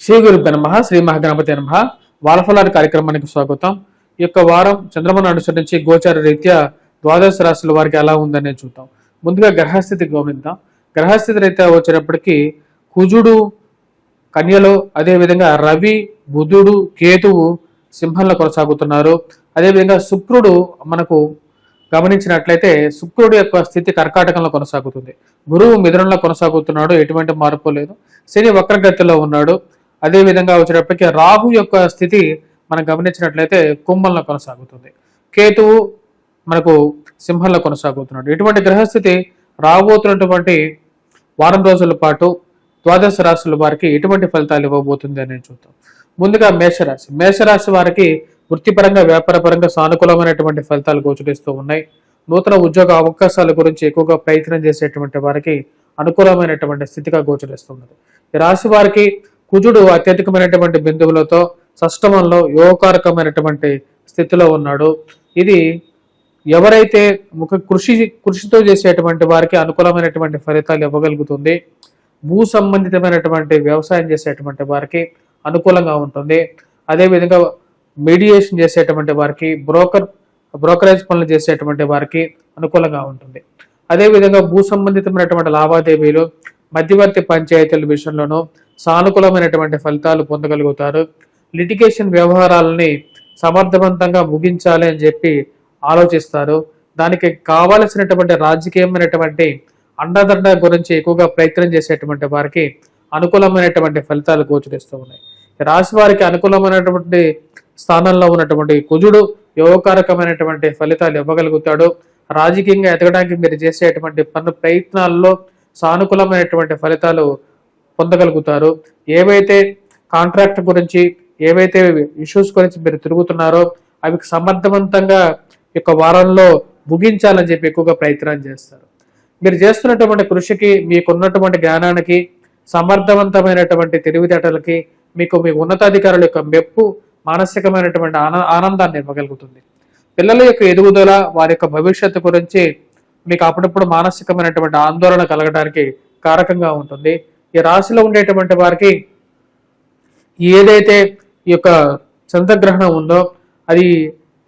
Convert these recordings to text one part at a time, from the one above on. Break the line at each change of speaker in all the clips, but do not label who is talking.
శ్రీ గురుభ్యో నమః. శ్రీ మహాగణపతి నమః. వారఫలారి కార్యక్రమానికి స్వాగతం. ఈ యొక్క వారం చంద్రమను అనుసరించి గోచార రీత్యా ద్వాదశ రాశుల వారికి ఎలా ఉందనే చూద్దాం. ముందుగా గ్రహస్థితి గమనిద్దాం. గ్రహస్థితి రీత్యా వచ్చేటప్పటికి కుజుడు కన్యలో, అదేవిధంగా రవి, బుధుడు, కేతువు సింహంలో కొనసాగుతున్నారు. అదేవిధంగా శుక్రుడు మనకు గమనించినట్లయితే శుక్రుడు యొక్క స్థితి కర్కాటకంలో కొనసాగుతుంది. గురువు మిథునంలో కొనసాగుతున్నాడు, ఎటువంటి మార్పు లేదు. శని వక్రగతిలో ఉన్నాడు. అదేవిధంగా వచ్చేటప్పటికి రాహు యొక్క స్థితి మనం గమనించినట్లయితే కుంభంలో కొనసాగుతుంది. కేతువు మనకు సింహంలో కొనసాగుతున్నాడు. ఇటువంటి గ్రహస్థితి రాబోతున్నటువంటి వారం రోజుల పాటు ద్వాదశ రాశుల వారికి ఎటువంటి ఫలితాలు ఇవ్వబోతుంది అనేది చూద్దాం. ముందుగా మేషరాశి. మేషరాశి వారికి వృత్తిపరంగా, వ్యాపారపరంగా సానుకూలమైనటువంటి ఫలితాలు గోచరిస్తూ ఉన్నాయి. నూతన ఉద్యోగ అవకాశాల గురించి ఎక్కువగా ప్రయత్నం చేసేటువంటి వారికి అనుకూలమైనటువంటి స్థితిగా గోచరిస్తున్నది. ఈ రాశి వారికి కుజుడు అత్యధికమైనటువంటి బిందువులతో షష్టమంలో యోగకారకమైనటువంటి స్థితిలో ఉన్నాడు. ఇది ఎవరైతే కృషితో చేసేటువంటి వారికి అనుకూలమైనటువంటి ఫలితాలు ఇవ్వగలుగుతుంది. భూ సంబంధితమైనటువంటి వ్యవసాయం చేసేటువంటి వారికి అనుకూలంగా ఉంటుంది. అదేవిధంగా మీడియేషన్ చేసేటువంటి వారికి, బ్రోకరేజ్ పనులు చేసేటువంటి వారికి అనుకూలంగా ఉంటుంది. అదేవిధంగా భూ సంబంధితమైనటువంటి లావాదేవీలు, మధ్యవర్తి పంచాయతీల విషయంలోనూ సానుకూలమైనటువంటి ఫలితాలు పొందగలుగుతారు. లిటిగేషన్ వ్యవహారాలని సమర్థవంతంగా ముగించాలి అని చెప్పి ఆలోచిస్తారు. దానికి కావలసినటువంటి రాజకీయమైనటువంటి అండదండ గురించి ఎక్కువగా ప్రయత్నం చేసేటువంటి వారికి అనుకూలమైనటువంటి ఫలితాలు గోచరిస్తూ ఉన్నాయి. రాశి వారికి అనుకూలమైనటువంటి స్థానంలో ఉన్నటువంటి కుజుడు యోగకారకమైనటువంటి ఫలితాలు ఇవ్వగలుగుతాడు. రాజకీయంగా ఎదగడానికి మీరు చేసేటువంటి ప్రయత్నాల్లో సానుకూలమైనటువంటి ఫలితాలు పొందగలుగుతారు. ఏవైతే కాంట్రాక్ట్ గురించి, ఏవైతే ఇష్యూస్ గురించి మీరు తిరుగుతున్నారో అవి సమర్థవంతంగా యొక్క వారంలో ముగించాలని చెప్పి ఎక్కువగా ప్రయత్నం చేస్తారు. మీరు చేస్తున్నటువంటి కృషికి, మీకున్నటువంటి జ్ఞానానికి, సమర్థవంతమైనటువంటి తెలివితేటలకి మీకు మీ ఉన్నతాధికారుల యొక్క మెప్పు, మానసికమైనటువంటి ఆనందాన్ని ఇవ్వగలుగుతుంది. పిల్లల యొక్క ఎదుగుదల, వారి యొక్క భవిష్యత్తు గురించి మీకు అప్పుడప్పుడు మానసికమైనటువంటి ఆందోళన కలగడానికి కారకంగా ఉంటుంది. ఈ రాశిలో ఉండేటువంటి వారికి ఏదైతే ఈ యొక్క చంద్రగ్రహణం ఉందో అది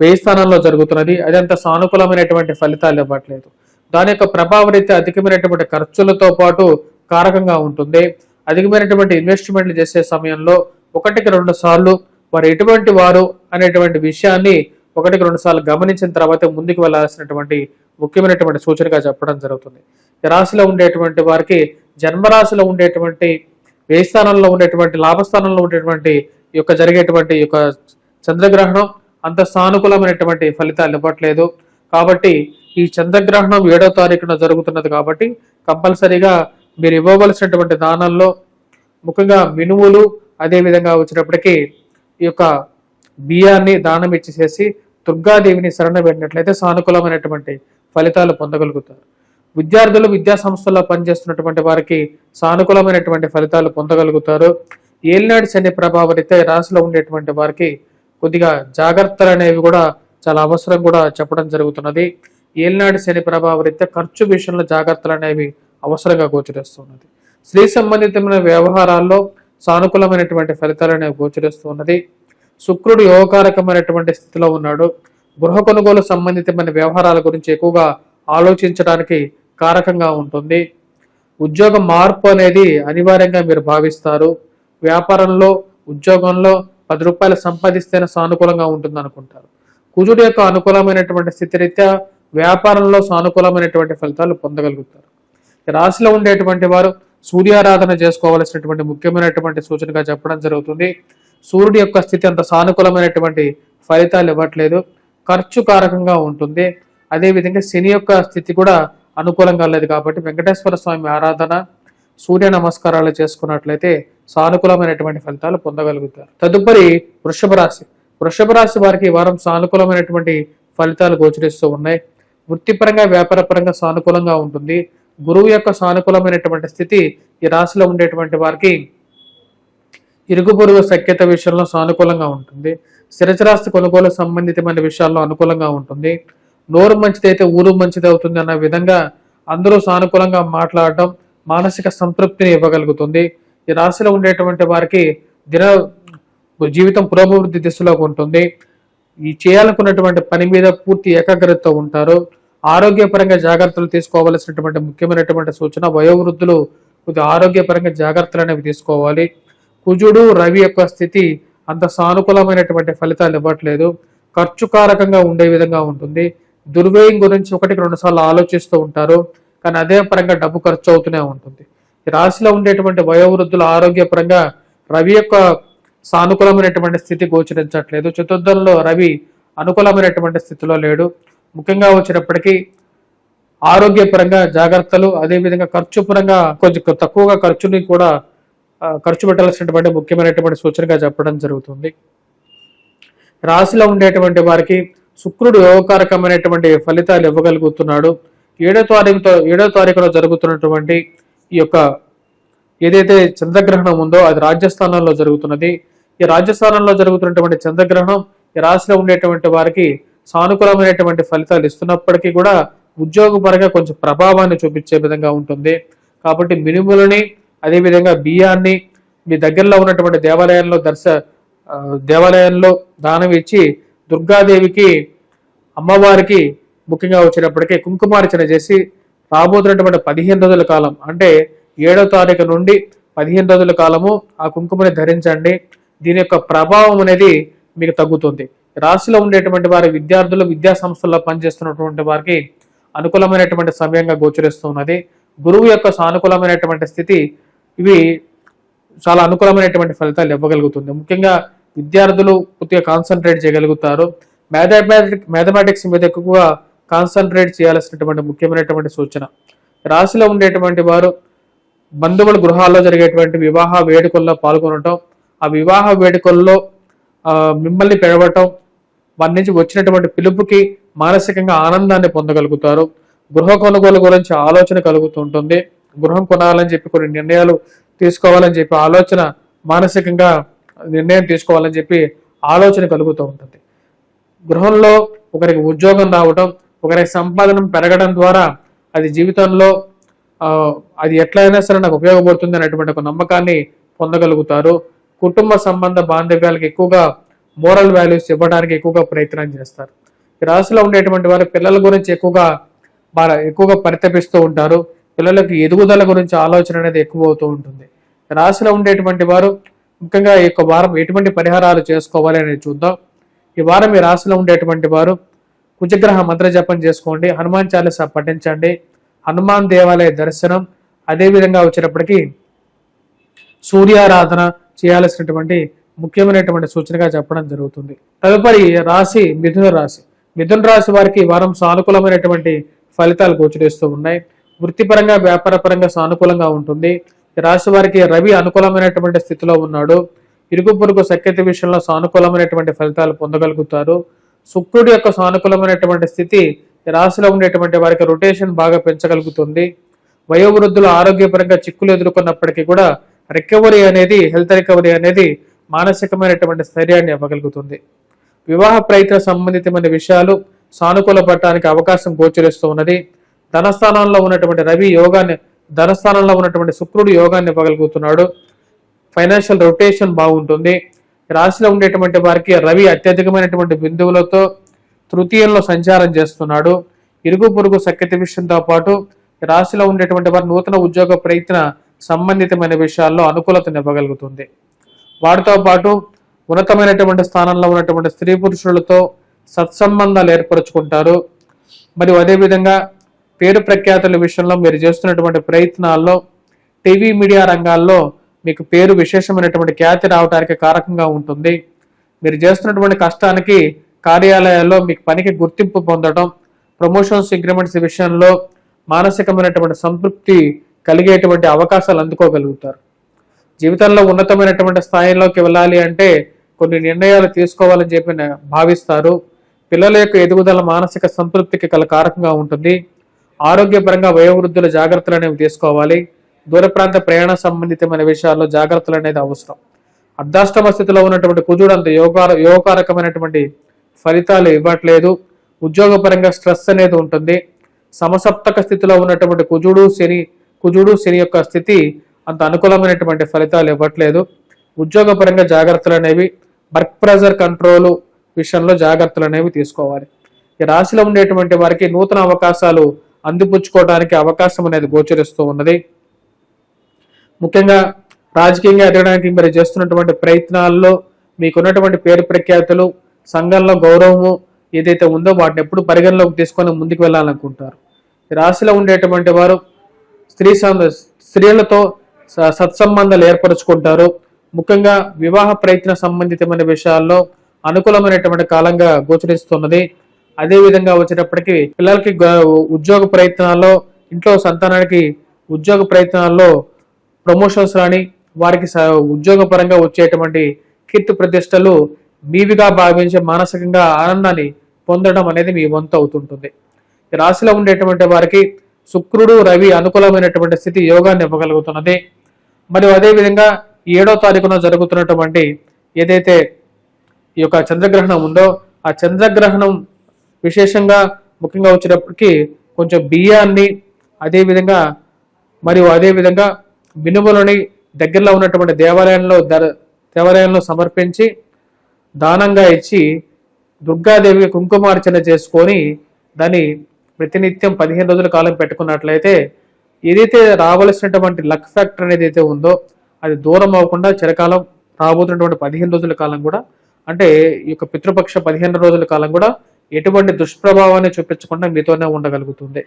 1000 స్థానంలో జరుగుతున్నది. అదంత సానుకూలమైనటువంటి ఫలితాలు ఇవ్వట్లేదు. దాని యొక్క ప్రభావరీత్యా అధికమైనటువంటి ఖర్చులతో పాటు కారకంగా ఉంటుంది. అధికమైనటువంటి ఇన్వెస్ట్మెంట్లు చేసే సమయంలో 1-2 సార్లు వారు ఎటువంటి వారు అనేటువంటి విషయాన్ని 1-2 సార్లు గమనించిన తర్వాత ముందుకు వెళ్లాల్సినటువంటి ముఖ్యమైనటువంటి సూచనగా చెప్పడం జరుగుతుంది. ఈ రాశిలో ఉండేటువంటి వారికి జన్మరాశిలో ఉండేటువంటి 1000 స్థానంలో ఉండేటువంటి లాభస్థానంలో ఉండేటువంటి ఈ యొక్క జరిగేటువంటి ఈ యొక్క చంద్రగ్రహణం అంత సానుకూలమైనటువంటి ఫలితాలు ఇవ్వట్లేదు. కాబట్టి ఈ చంద్రగ్రహణం 7వ తారీఖున జరుగుతున్నది కాబట్టి కంపల్సరీగా మీరు ఇవ్వవలసినటువంటి దానాల్లో ముఖ్యంగా మినుములు, అదేవిధంగా వచ్చినప్పటికీ ఈ యొక్క బియ్యాన్ని దానం ఇచ్చేసేసి దుర్గాదేవిని శరణ పెట్టినట్లయితే సానుకూలమైనటువంటి ఫలితాలు పొందగలుగుతారు. విద్యార్థులు విద్యా సంస్థల్లో పనిచేస్తున్నటువంటి వారికి సానుకూలమైనటువంటి ఫలితాలు పొందగలుగుతారు. ఏలినాటి శని ప్రభావరీత్యా రాశిలో ఉండేటువంటి వారికి కొద్దిగా జాగ్రత్తలు అనేవి కూడా చాలా అవసరం కూడా చెప్పడం జరుగుతున్నది. ఏలినాటి శని ప్రభావరీత్యా ఖర్చు విషయంలో జాగ్రత్తలు అనేవి అవసరంగా గోచరిస్తున్నది. స్త్రీ సంబంధితమైన వ్యవహారాల్లో సానుకూలమైనటువంటి ఫలితాలు అనేవి గోచరిస్తున్నది. శుక్రుడు యోగకారకమైనటువంటి స్థితిలో ఉన్నాడు. గృహ కొనుగోలు సంబంధితమైన వ్యవహారాల గురించి ఎక్కువగా ఆలోచించడానికి కారకంగా ఉంటుంది. ఉద్యోగ మార్పు అనేది అనివార్యంగా మీరు భావిస్తారు. వ్యాపారంలో, ఉద్యోగంలో 10 రూపాయలు సంపాదిస్తేనే సానుకూలంగా ఉంటుంది అనుకుంటారు. కుజుడు యొక్క అనుకూలమైనటువంటి స్థితిరీత్యా వ్యాపారంలో సానుకూలమైనటువంటి ఫలితాలు పొందగలుగుతారు. రాశిలో ఉండేటువంటి వారు సూర్యారాధన చేసుకోవాల్సినటువంటి ముఖ్యమైనటువంటి సూచనగా చెప్పడం జరుగుతుంది. సూర్యుడి యొక్క స్థితి అంత సానుకూలమైనటువంటి ఫలితాలు ఇవ్వట్లేదు, ఖర్చు కారకంగా ఉంటుంది. అదేవిధంగా శని యొక్క స్థితి కూడా అనుకూలంగా లేదు కాబట్టి వెంకటేశ్వర స్వామి ఆరాధన, సూర్య నమస్కారాలు చేసుకున్నట్లయితే సానుకూలమైనటువంటి ఫలితాలు పొందగలుగుతారు. తదుపరి వృషభ రాశి. వృషభ రాశి వారికి ఈ వారం సానుకూలమైనటువంటి ఫలితాలు గోచరిస్తూ ఉన్నాయి. వృత్తిపరంగా, వ్యాపారపరంగా సానుకూలంగా ఉంటుంది. గురువు యొక్క సానుకూలమైనటువంటి స్థితి ఈ రాశిలో ఉండేటువంటి వారికి ఇరుగు పొరుగు సఖ్యత విషయంలో సానుకూలంగా ఉంటుంది. స్థిరచరాస్తి కొనుగోలు సంబంధితమైన విషయాల్లో అనుకూలంగా ఉంటుంది. నోరు మంచిదైతే ఊరు మంచిది అవుతుంది అన్న విధంగా అందరూ సానుకూలంగా మాట్లాడటం మానసిక సంతృప్తిని ఇవ్వగలుగుతుంది. ఈ రాశిలో ఉండేటువంటి వారికి దిన జీవితం పురోభివృద్ధి దిశలో ఉంటుంది. ఈ చేయాలనుకున్నటువంటి పని మీద పూర్తి ఏకాగ్రతతో ఉంటారు. ఆరోగ్యపరంగా జాగ్రత్తలు తీసుకోవాల్సినటువంటి ముఖ్యమైనటువంటి సూచన, వయోవృద్ధులు కొద్దిగా ఆరోగ్యపరంగా జాగ్రత్తలు అనేవి తీసుకోవాలి. కుజుడు రవి యొక్క స్థితి అంత సానుకూలమైనటువంటి ఫలితాలు ఇవ్వట్లేదు. ఖర్చుకారకంగా ఉండే విధంగా ఉంటుంది. దుర్వ్యయం గురించి 1-2 సార్లు ఆలోచిస్తూ ఉంటారు, కానీ అదే పరంగా డబ్బు ఖర్చు అవుతూనే ఉంటుంది. ఈ రాశిలో ఉండేటువంటి వయోవృద్ధుల ఆరోగ్యపరంగా రవి యొక్క సానుకూలమైనటువంటి స్థితి గోచరించట్లేదు. చతుర్థంలో రవి అనుకూలమైనటువంటి స్థితిలో లేడు. ముఖ్యంగా వచ్చినప్పటికీ ఆరోగ్యపరంగా జాగ్రత్తలు, అదేవిధంగా ఖర్చు పరంగా కొంచెం తక్కువగా ఖర్చుని కూడా ఖర్చు పెట్టాల్సినటువంటి ముఖ్యమైనటువంటి సూచనగా చెప్పడం జరుగుతుంది. రాశిలో ఉండేటువంటి వారికి శుక్రుడు యోగకారకమైనటువంటి ఫలితాలు ఇవ్వగలుగుతున్నాడు. 7వ తారీఖులో జరుగుతున్నటువంటి ఈ యొక్క ఏదైతే చంద్రగ్రహణం ఉందో అది రాజ్యస్థానంలో జరుగుతున్నది. ఈ రాజ్యస్థానంలో జరుగుతున్నటువంటి చంద్రగ్రహణం ఈ రాశిలో ఉండేటువంటి వారికి సానుకూలమైనటువంటి ఫలితాలు ఇస్తున్నప్పటికీ కూడా ఉద్యోగపరంగా కొంచెం ప్రభావాన్ని చూపించే విధంగా ఉంటుంది. కాబట్టి మినుములని, అదేవిధంగా బియ్యాన్ని మీ దగ్గరలో ఉన్నటువంటి దేవాలయంలో దానం ఇచ్చి దుర్గాదేవికి, అమ్మవారికి ముఖ్యంగా వచ్చినప్పటికీ కుంకుమార్చన చేసి రాబోతున్నటువంటి 15 రోజుల కాలం, అంటే 7వ తారీఖు నుండి 15 రోజుల కాలము ఆ కుంకుమని ధరించండి. దీని యొక్క ప్రభావం అనేది మీకు తగ్గుతుంది. రాశిలో ఉండేటువంటి వారి విద్యార్థులు, విద్యా సంస్థల్లో పనిచేస్తున్నటువంటి వారికి అనుకూలమైనటువంటి సమయంగా గోచరిస్తున్నది. గురువు యొక్క సానుకూలమైనటువంటి స్థితి ఇవి చాలా అనుకూలమైనటువంటి ఫలితాలు ఇవ్వగలుగుతుంది. ముఖ్యంగా విద్యార్థులు కొద్దిగా కాన్సన్ట్రేట్ చేయగలుగుతారు. మ్యాథమెటిక్స్ మీద ఎక్కువగా కాన్సన్ట్రేట్ చేయాల్సినటువంటి ముఖ్యమైనటువంటి సూచన. రాశిలో ఉండేటువంటి వారు బంధువుల గృహాల్లో జరిగేటువంటి వివాహ వేడుకల్లో పాల్గొనటం, ఆ వివాహ వేడుకల్లో మిమ్మల్ని పిలవటం, వారి నుంచి వచ్చినటువంటి పిలుపుకి మానసికంగా ఆనందాన్ని పొందగలుగుతారు. గృహ కొనుగోలు గురించి ఆలోచన కలుగుతుంటుంది. గృహం కొనాలని చెప్పి కొన్ని నిర్ణయాలు తీసుకోవాలని చెప్పి ఆలోచన, మానసికంగా నిర్ణయం తీసుకోవాలని చెప్పి ఆలోచన కలుగుతూ ఉంటుంది. గృహంలో ఒకరికి ఉద్యోగం రావడం, ఒకరికి సంపాదన పెరగడం ద్వారా అది జీవితంలో అది ఎట్లయినా సరే నాకు ఉపయోగపడుతుంది అనేటువంటి ఒక నమ్మకాన్ని పొందగలుగుతారు. కుటుంబ సంబంధ బాంధవ్యాలకు ఎక్కువగా మోరల్ వాల్యూస్ ఇవ్వడానికి ఎక్కువగా ప్రయత్నం చేస్తారు. ఈ రాశిలో ఉండేటువంటి వారు పిల్లల గురించి ఎక్కువగా పరితపిస్తూ ఉంటారు. పిల్లలకు ఎదుగుదల గురించి ఆలోచన అనేది ఎక్కువ అవుతూ ఉంటుంది. రాశిలో ఉండేటువంటి వారు ముఖ్యంగా ఈ యొక్క వారం ఎటువంటి పరిహారాలు చేసుకోవాలి అనేది చూద్దాం. ఈ వారం ఈ రాశిలో ఉండేటువంటి వారు కుజగ్రహ మంత్ర జపం చేసుకోండి, హనుమాన్ చాలీసా పఠించండి, హనుమాన్ దేవాలయ దర్శనం, అదేవిధంగా వచ్చినప్పటికీ సూర్యారాధన చేయాల్సినటువంటి ముఖ్యమైనటువంటి సూచనగా చెప్పడం జరుగుతుంది. తదుపరి రాశి మిథున రాశి. మిథున రాశి వారికి వారం సానుకూలమైనటువంటి ఫలితాలు గోచరిస్తూ ఉన్నాయి. వృత్తిపరంగా, వ్యాపారపరంగా సానుకూలంగా ఉంటుంది. ఈ రాశి వారికి రవి అనుకూలమైనటువంటి స్థితిలో ఉన్నాడు. ఇరుగు పొరుగు సఖ్యత విషయంలో సానుకూలమైనటువంటి ఫలితాలు పొందగలుగుతారు. శుక్రుడి యొక్క సానుకూలమైనటువంటి స్థితి ఈ రాశిలో ఉండేటువంటి వారికి రొటేషన్ బాగా పెంచగలుగుతుంది. వయోవృద్ధులు ఆరోగ్యపరంగా చిక్కులు ఎదుర్కొన్నప్పటికీ కూడా హెల్త్ రికవరీ అనేది మానసికమైనటువంటి స్థైర్యాన్ని ఇవ్వగలుగుతుంది. వివాహ ప్రయత్న సంబంధితమైన విషయాలు సానుకూల పడటానికి అవకాశం గోచరిస్తూ ఉన్నది. ధనస్థానంలో ఉన్నటువంటి శుక్రుడు యోగాన్ని ఇవ్వగలుగుతున్నాడు. ఫైనాన్షియల్ రొటేషన్ బాగుంటుంది. రాశిలో ఉండేటువంటి వారికి రవి అత్యధికమైనటువంటి బిందువులతో తృతీయంలో సంచారం చేస్తున్నాడు. ఇరుగు పొరుగు సఖ్యత విషయంతో పాటు రాశిలో ఉండేటువంటి వారు నూతన ఉద్యోగ ప్రయత్న సంబంధితమైన విషయాల్లో అనుకూలతను ఇవ్వగలుగుతుంది. వాటితో పాటు ఉన్నతమైనటువంటి స్థానంలో ఉన్నటువంటి స్త్రీ పురుషులతో సత్సంబంధాలు ఏర్పరచుకుంటారు. మరియు అదేవిధంగా పేరు ప్రఖ్యాతుల విషయంలో మీరు చేస్తున్నటువంటి ప్రయత్నాల్లో టీవీ మీడియా రంగాల్లో మీకు పేరు విశేషమైనటువంటి ఖ్యాతి రావడానికి కారకంగా ఉంటుంది. మీరు చేస్తున్నటువంటి కష్టానికి కార్యాలయాల్లో మీకు పనికి గుర్తింపు పొందడం, ప్రమోషన్స్, ఇంక్రిమెంట్స్ విషయంలో మానసికమైనటువంటి సంతృప్తి కలిగేటువంటి అవకాశాలు అందుకోగలుగుతారు. జీవితంలో ఉన్నతమైనటువంటి స్థాయిలోకి వెళ్ళాలి అంటే కొన్ని నిర్ణయాలు తీసుకోవాలని చెప్పి భావిస్తారు. పిల్లల యొక్క ఎదుగుదల మానసిక సంతృప్తికి కారకంగా ఉంటుంది. ఆరోగ్యపరంగా వయోవృద్ధుల జాగ్రత్తలు అనేవి తీసుకోవాలి. దూర ప్రాంత ప్రయాణ సంబంధితమైన విషయాల్లో జాగ్రత్తలు అనేది అవసరం. అర్ధాష్టమ స్థితిలో ఉన్నటువంటి కుజుడు అంత యోగకారకమైనటువంటి ఫలితాలు ఇవ్వట్లేదు. ఉద్యోగపరంగా స్ట్రెస్ అనేది ఉంటుంది. సమసప్తక స్థితిలో ఉన్నటువంటి కుజుడు శని యొక్క స్థితి అంత అనుకూలమైనటువంటి ఫలితాలు ఇవ్వట్లేదు. ఉద్యోగపరంగా జాగ్రత్తలు అనేవి, వర్క్ ప్రెజర్ కంట్రోల్ విషయంలో జాగ్రత్తలు అనేవి తీసుకోవాలి. ఈ రాశిలో ఉండేటువంటి వారికి నూతన అవకాశాలు అందిపుచ్చుకోవడానికి అవకాశం అనేది గోచరిస్తూ ఉన్నది. ముఖ్యంగా రాజకీయంగా ఎదగడానికి మీరు చేస్తున్నటువంటి ప్రయత్నాల్లో మీకున్నటువంటి పేరు ప్రఖ్యాతులు, సంఘంలో గౌరవము ఏదైతే ఉందో వాటిని ఎప్పుడు పరిగణలోకి తీసుకొని ముందుకు వెళ్ళాలనుకుంటారు. ఈ రాశిలో ఉండేటువంటి వారు స్త్రీలతో సత్సంబంధాలు ఏర్పరచుకుంటారు. ముఖ్యంగా వివాహ ప్రయత్న సంబంధితమైన విషయాల్లో అనుకూలమైనటువంటి కాలంగా గోచరిస్తున్నది. అదేవిధంగా వచ్చేటప్పటికి పిల్లలకి ఉద్యోగ ప్రయత్నాల్లో, ఇంట్లో సంతానానికి ఉద్యోగ ప్రయత్నాల్లో ప్రమోషన్స్ రాని వారికి ఉద్యోగపరంగా వచ్చేటువంటి కీర్తి ప్రతిష్టలు మీవిగా భావించే మానసికంగా ఆనందాన్ని పొందడం అనేది మీ వంతు అవుతుంటుంది. ఈ రాశిలో ఉండేటువంటి వారికి శుక్రుడు, రవి అనుకూలమైనటువంటి స్థితి యోగాన్ని ఇవ్వగలుగుతున్నది. మరియు అదేవిధంగా 7వ తారీఖున జరుగుతున్నటువంటి ఏదైతే ఈ యొక్క చంద్రగ్రహణం ఉందో ఆ చంద్రగ్రహణం విశేషంగా ముఖ్యంగా వచ్చేటప్పటికి కొంచెం బియ్యాన్ని అదేవిధంగా మినుములని దగ్గరలో ఉన్నటువంటి దేవాలయంలో సమర్పించి దానంగా ఇచ్చి దుర్గాదేవికి కుంకుమార్చన చేసుకొని దాన్ని ప్రతినిత్యం 15 రోజుల కాలం పెట్టుకున్నట్లయితే ఏదైతే రావలసినటువంటి లక్ ఫ్యాక్టర్ అనేది అయితే ఉందో అది దూరం అవ్వకుండా చిరకాలం రాబోతున్నటువంటి 15 రోజుల కాలం కూడా, అంటే ఈ యొక్క పితృపక్ష 15 రోజుల కాలం కూడా ఎటువంటి దుష్ప్రభావాన్ని చూపించకుండా మీతోనే ఉండగలుగుతుంది.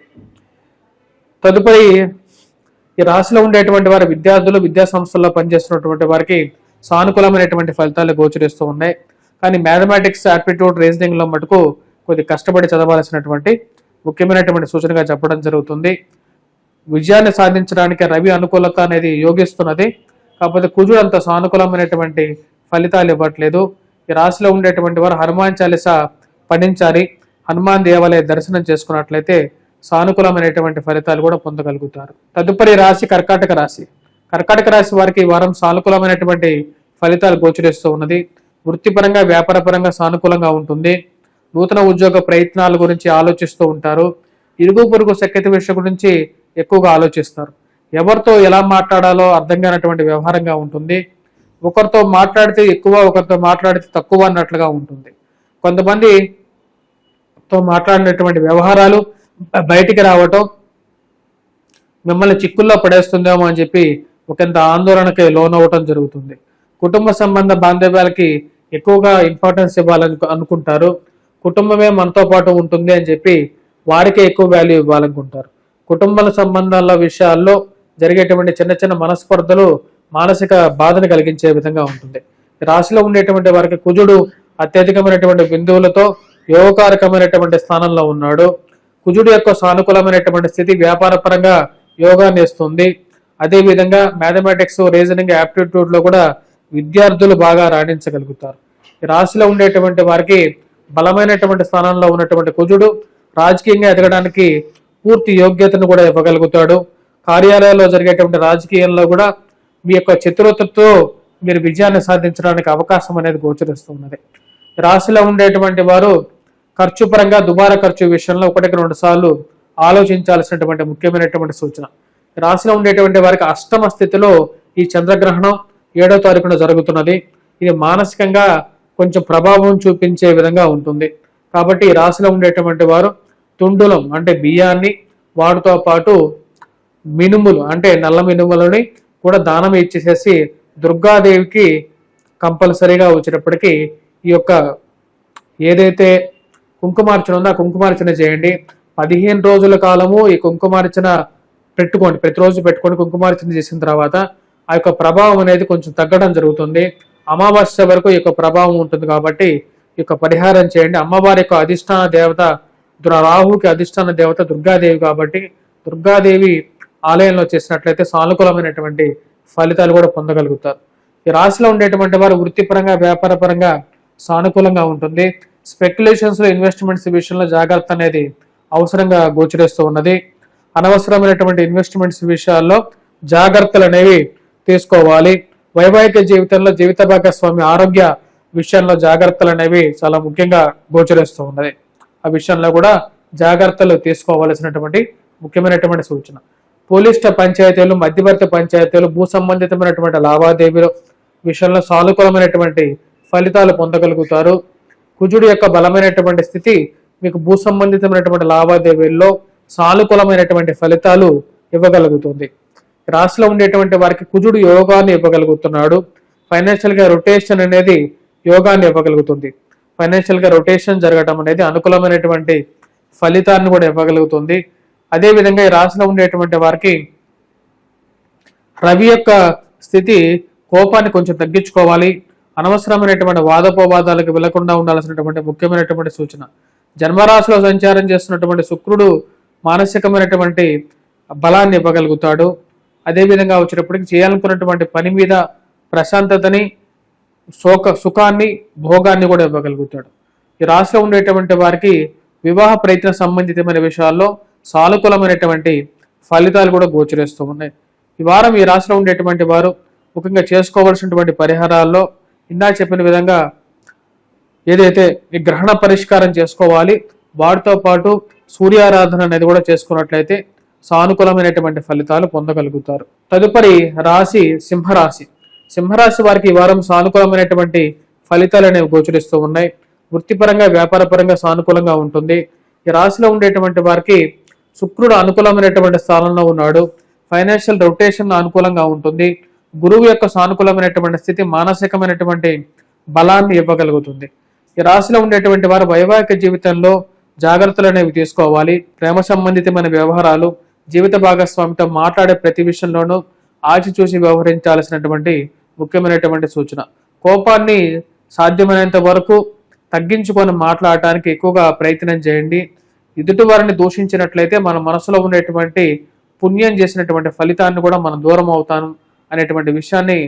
తదుపరి ఈ రాశిలో ఉండేటువంటి వారి విద్యార్థులు, విద్యా సంస్థల్లో పనిచేస్తున్నటువంటి వారికి సానుకూలమైనటువంటి ఫలితాలు గోచరిస్తూ ఉన్నాయి. కానీ మ్యాథమెటిక్స్, ఆప్టిట్యూడ్, రీజనింగ్ లో మటుకు కొద్ది కష్టపడి చదవాల్సినటువంటి ముఖ్యమైనటువంటి సూచనగా చెప్పడం జరుగుతుంది. విజయాన్ని సాధించడానికి రవి అనుకూలత అనేది యోగిస్తున్నది. కాకపోతే కుజుడు అంత సానుకూలమైనటువంటి ఫలితాలు ఇవ్వట్లేదు. ఈ రాశిలో ఉండేటువంటి వారు హనుమాన్ చాలీసా పఠించాలి. హనుమాన్ దేవాలయ దర్శనం చేసుకున్నట్లయితే సానుకూలమైనటువంటి ఫలితాలు కూడా పొందగలుగుతారు. తదుపరి రాశి కర్కాటక రాశి. కర్కాటక రాశి వారికి ఈ వారం సానుకూలమైనటువంటి ఫలితాలు గోచరిస్తూ ఉన్నది. వృత్తిపరంగా, వ్యాపారపరంగా సానుకూలంగా ఉంటుంది. నూతన ఉద్యోగ ప్రయత్నాల గురించి ఆలోచిస్తూ ఉంటారు. ఇరుగు పొరుగు సఖ్యత విషయం గురించి ఎక్కువగా ఆలోచిస్తారు. ఎవరితో ఎలా మాట్లాడాలో అర్థం కానటువంటి వ్యవహారంగా ఉంటుంది. ఒకరితో మాట్లాడితే ఎక్కువ, ఒకరితో మాట్లాడితే తక్కువ అన్నట్లుగా ఉంటుంది. కొంతమందితో మాట్లాడినటువంటి వ్యవహారాలు బయటికి రావటం మిమ్మల్ని చిక్కుల్లో పడేస్తుందేమో అని చెప్పి ఒకంత ఆందోళనకి లోనవ్వటం జరుగుతుంది. కుటుంబ సంబంధ బాంధవ్యాలకి ఎక్కువగా ఇంపార్టెన్స్ ఇవ్వాలని అనుకుంటారు. కుటుంబమే మనతో పాటు ఉంటుంది అని చెప్పి వారికే ఎక్కువ వాల్యూ ఇవ్వాలనుకుంటారు. కుటుంబ సంబంధాల విషయాల్లో జరిగేటువంటి చిన్న చిన్న మనస్పర్ధలు మానసిక బాధను కలిగించే విధంగా ఉంటుంది. రాశిలో ఉండేటువంటి వారికి కుజుడు అత్యధికమైనటువంటి బిందువులతో యోగకారకమైనటువంటి స్థానంలో ఉన్నాడు. కుజుడు యొక్క సానుకూలమైనటువంటి స్థితి వ్యాపార పరంగా యోగాన్ని ఇస్తుంది. అదేవిధంగా మ్యాథమెటిక్స్, రీజనింగ్, ఆప్టిట్యూడ్ లో కూడా విద్యార్థులు బాగా రాణించగలుగుతారు. ఈ రాశిలో ఉండేటువంటి వారికి బలమైనటువంటి స్థానంలో ఉన్నటువంటి కుజుడు రాజకీయంగా ఎదగడానికి పూర్తి యోగ్యతను కూడా ఇవ్వగలుగుతాడు. కార్యాలయాల్లో జరిగేటువంటి రాజకీయంలో కూడా మీ యొక్క చతురతతో మీరు విజయాన్ని సాధించడానికి అవకాశం అనేది గోచరిస్తున్నది. రాశిలో ఉండేటువంటి వారు ఖర్చు పరంగా దుబారా ఖర్చు విషయంలో 1-2 సార్లు ఆలోచించాల్సినటువంటి ముఖ్యమైనటువంటి సూచన. రాశిలో ఉండేటువంటి వారికి అష్టమ స్థితిలో ఈ చంద్రగ్రహణం 7వ తారీఖున జరుగుతున్నది. ఇది మానసికంగా కొంచెం ప్రభావం చూపించే విధంగా ఉంటుంది. కాబట్టి ఈ రాశిలో ఉండేటువంటి వారు తుండులం అంటే బియ్యాన్ని, వాటితో పాటు మినుములు అంటే నల్ల మినుములని కూడా దానం ఇచ్చేసేసి దుర్గాదేవికి కంపల్సరీగా వచ్చేటప్పటికి ఈ యొక్క ఏదైతే కుంకుమార్చన ఉందో ఆ కుంకుమార్చన చేయండి. 15 రోజుల కాలము ఈ కుంకుమార్చన పెట్టుకోండి. ప్రతిరోజు పెట్టుకొని కుంకుమార్చన చేసిన తర్వాత ఆ యొక్క ప్రభావం అనేది కొంచెం తగ్గడం జరుగుతుంది. అమావాస్య వరకు ఈ యొక్క ప్రభావం ఉంటుంది కాబట్టి ఈ యొక్క పరిహారం చేయండి. అమ్మవారి యొక్క అధిష్టాన దేవత రాహుకి అధిష్టాన దేవత దుర్గాదేవి కాబట్టి దుర్గాదేవి ఆలయంలో చేసినట్లయితే సానుకూలమైనటువంటి ఫలితాలు కూడా పొందగలుగుతారు. ఈ రాశిలో ఉండేటువంటి వారు వృత్తిపరంగా, వ్యాపార పరంగా సానుకూలంగా ఉంటుంది. స్పెక్యులేషన్స్ లో, ఇన్వెస్ట్మెంట్స్ విషయంలో జాగ్రత్త అనేది అవసరంగా గోచరిస్తూ ఉన్నది. అనవసరమైనటువంటి ఇన్వెస్ట్మెంట్స్ విషయాల్లో జాగ్రత్తలు అనేవి తీసుకోవాలి. వైవాహిక జీవితంలో జీవిత భాగస్వామి ఆరోగ్య విషయంలో జాగ్రత్తలు అనేవి చాలా ముఖ్యంగా గోచరిస్తూ ఉన్నది. ఆ విషయంలో కూడా జాగ్రత్తలు తీసుకోవాల్సినటువంటి ముఖ్యమైనటువంటి సూచన. పోలీస్ పంచాయతీలు, మధ్యవర్తి పంచాయతీలు, భూ సంబంధితమైనటువంటి లావాదేవీలు, విషయంలో సానుకూలమైనటువంటి ఫలితాలు పొందగలుగుతారు. కుజుడు యొక్క బలమైనటువంటి స్థితి మీకు భూ సంబంధితమైనటువంటి లావాదేవీల్లో సానుకూలమైనటువంటి ఫలితాలు ఇవ్వగలుగుతుంది. రాశిలో ఉండేటువంటి వారికి కుజుడు యోగాన్ని ఇవ్వగలుగుతున్నాడు. ఫైనాన్షియల్ గా రొటేషన్ అనేది యోగాన్ని ఇవ్వగలుగుతుంది. ఫైనాన్షియల్ గా రొటేషన్ జరగడం అనేది అనుకూలమైనటువంటి ఫలితాన్ని కూడా ఇవ్వగలుగుతుంది. అదేవిధంగా ఈ రాశిలో ఉండేటువంటి వారికి రవి యొక్క స్థితి కోపాన్ని కొంచెం తగ్గించుకోవాలి. అనవసరమైనటువంటి వాదోపవాదాలకు వెళ్లకుండా ఉండాల్సినటువంటి ముఖ్యమైనటువంటి సూచన. జన్మరాశిలో సంచారం చేస్తున్నటువంటి శుక్రుడు మానసికమైనటువంటి బలాన్ని ఇవ్వగలుగుతాడు. అదేవిధంగా వచ్చినప్పటికీ చేయాలనుకున్నటువంటి పని మీద ప్రశాంతతని, సుఖాన్ని, భోగాన్ని కూడా ఇవ్వగలుగుతాడు. ఈ రాశిలో ఉండేటువంటి వారికి వివాహ ప్రయత్న సంబంధితమైన విషయాల్లో సానుకూలమైనటువంటి ఫలితాలు కూడా గోచరిస్తూ ఉన్నాయి. ఈ వారం ఈ రాశిలో ఉండేటువంటి వారు ముఖ్యంగా చేసుకోవాల్సినటువంటి పరిహారాల్లో ఇందా చెప్పిన విధంగా ఏదైతే ఈ గ్రహణ పరిష్కారం చేసుకోవాలి, వాటితో పాటు సూర్యారాధన అనేది కూడా చేసుకున్నట్లయితే సానుకూలమైనటువంటి ఫలితాలు పొందగలుగుతారు. తదుపరి రాశి సింహరాశి. సింహరాశి వారికి ఈ వారం సానుకూలమైనటువంటి ఫలితాలు అనేవి గోచరిస్తూ ఉన్నాయి. వృత్తిపరంగా, వ్యాపారపరంగా సానుకూలంగా ఉంటుంది. ఈ రాశిలో ఉండేటువంటి వారికి శుక్రుడు అనుకూలమైనటువంటి స్థానంలో ఉన్నాడు. ఫైనాన్షియల్ రొటేషన్ అనుకూలంగా ఉంటుంది. గురువు యొక్క సానుకూలమైనటువంటి స్థితి మానసికమైనటువంటి బలాన్ని ఇవ్వగలుగుతుంది. ఈ రాశిలో ఉండేటువంటి వారు వైవాహిక జీవితంలో జాగ్రత్తలు అనేవి తీసుకోవాలి. ప్రేమ సంబంధితమైన వ్యవహారాలు, జీవిత భాగస్వామితో మాట్లాడే ప్రతి విషయంలోనూ ఆచిచూసి వ్యవహరించాల్సినటువంటి ముఖ్యమైనటువంటి సూచన. కోపాన్ని సాధ్యమైనంత వరకు తగ్గించుకొని మాట్లాడటానికి ఎక్కువగా ప్రయత్నం చేయండి. ఎదుటి వారిని దూషించినట్లయితే మన మనసులో ఉండేటువంటి పుణ్యం చేసినటువంటి ఫలితాన్ని కూడా మనం దూరం అవుతాను అనేటువంటి విషయాన్ని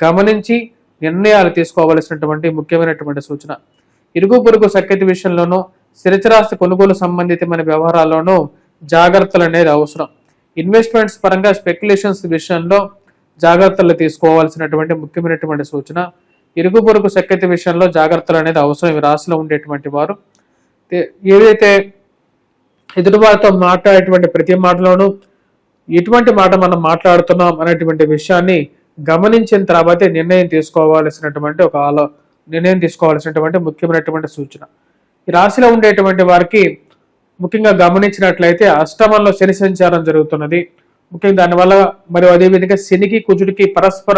గమనించి నిర్ణయాలు తీసుకోవలసినటువంటి ముఖ్యమైనటువంటి సూచన. ఇరుగు పొరుగు సఖ్యత విషయంలోనూ, స్థిరచరాస్తి కొనుగోలు సంబంధితమైన వ్యవహారాల్లోనూ జాగ్రత్తలు అనేది అవసరం. ఇన్వెస్ట్మెంట్స్ పరంగా స్పెక్యులేషన్స్ విషయంలో జాగ్రత్తలు తీసుకోవాల్సినటువంటి ముఖ్యమైనటువంటి సూచన. ఇరుగు పొరుగు సఖ్యత విషయంలో జాగ్రత్తలు అనేది అవసరం. ఈ రాశిలో ఉండేటువంటి వారు ఏదైతే ఎదుటివారితో మాట్లాడేటువంటి ప్రతి మాటలోనూ ఎటువంటి మాట మనం మాట్లాడుతున్నాం అనేటువంటి విషయాన్ని గమనించిన తర్వాతే నిర్ణయం తీసుకోవాల్సినటువంటి ముఖ్యమైనటువంటి సూచన. ఈ రాశిలో ఉండేటువంటి వారికి ముఖ్యంగా గమనించినట్లయితే అష్టమంలో శని సంచారం జరుగుతున్నది. ముఖ్యంగా దానివల్ల మరియు అదేవిధంగా శనికి కుజుడికి పరస్పర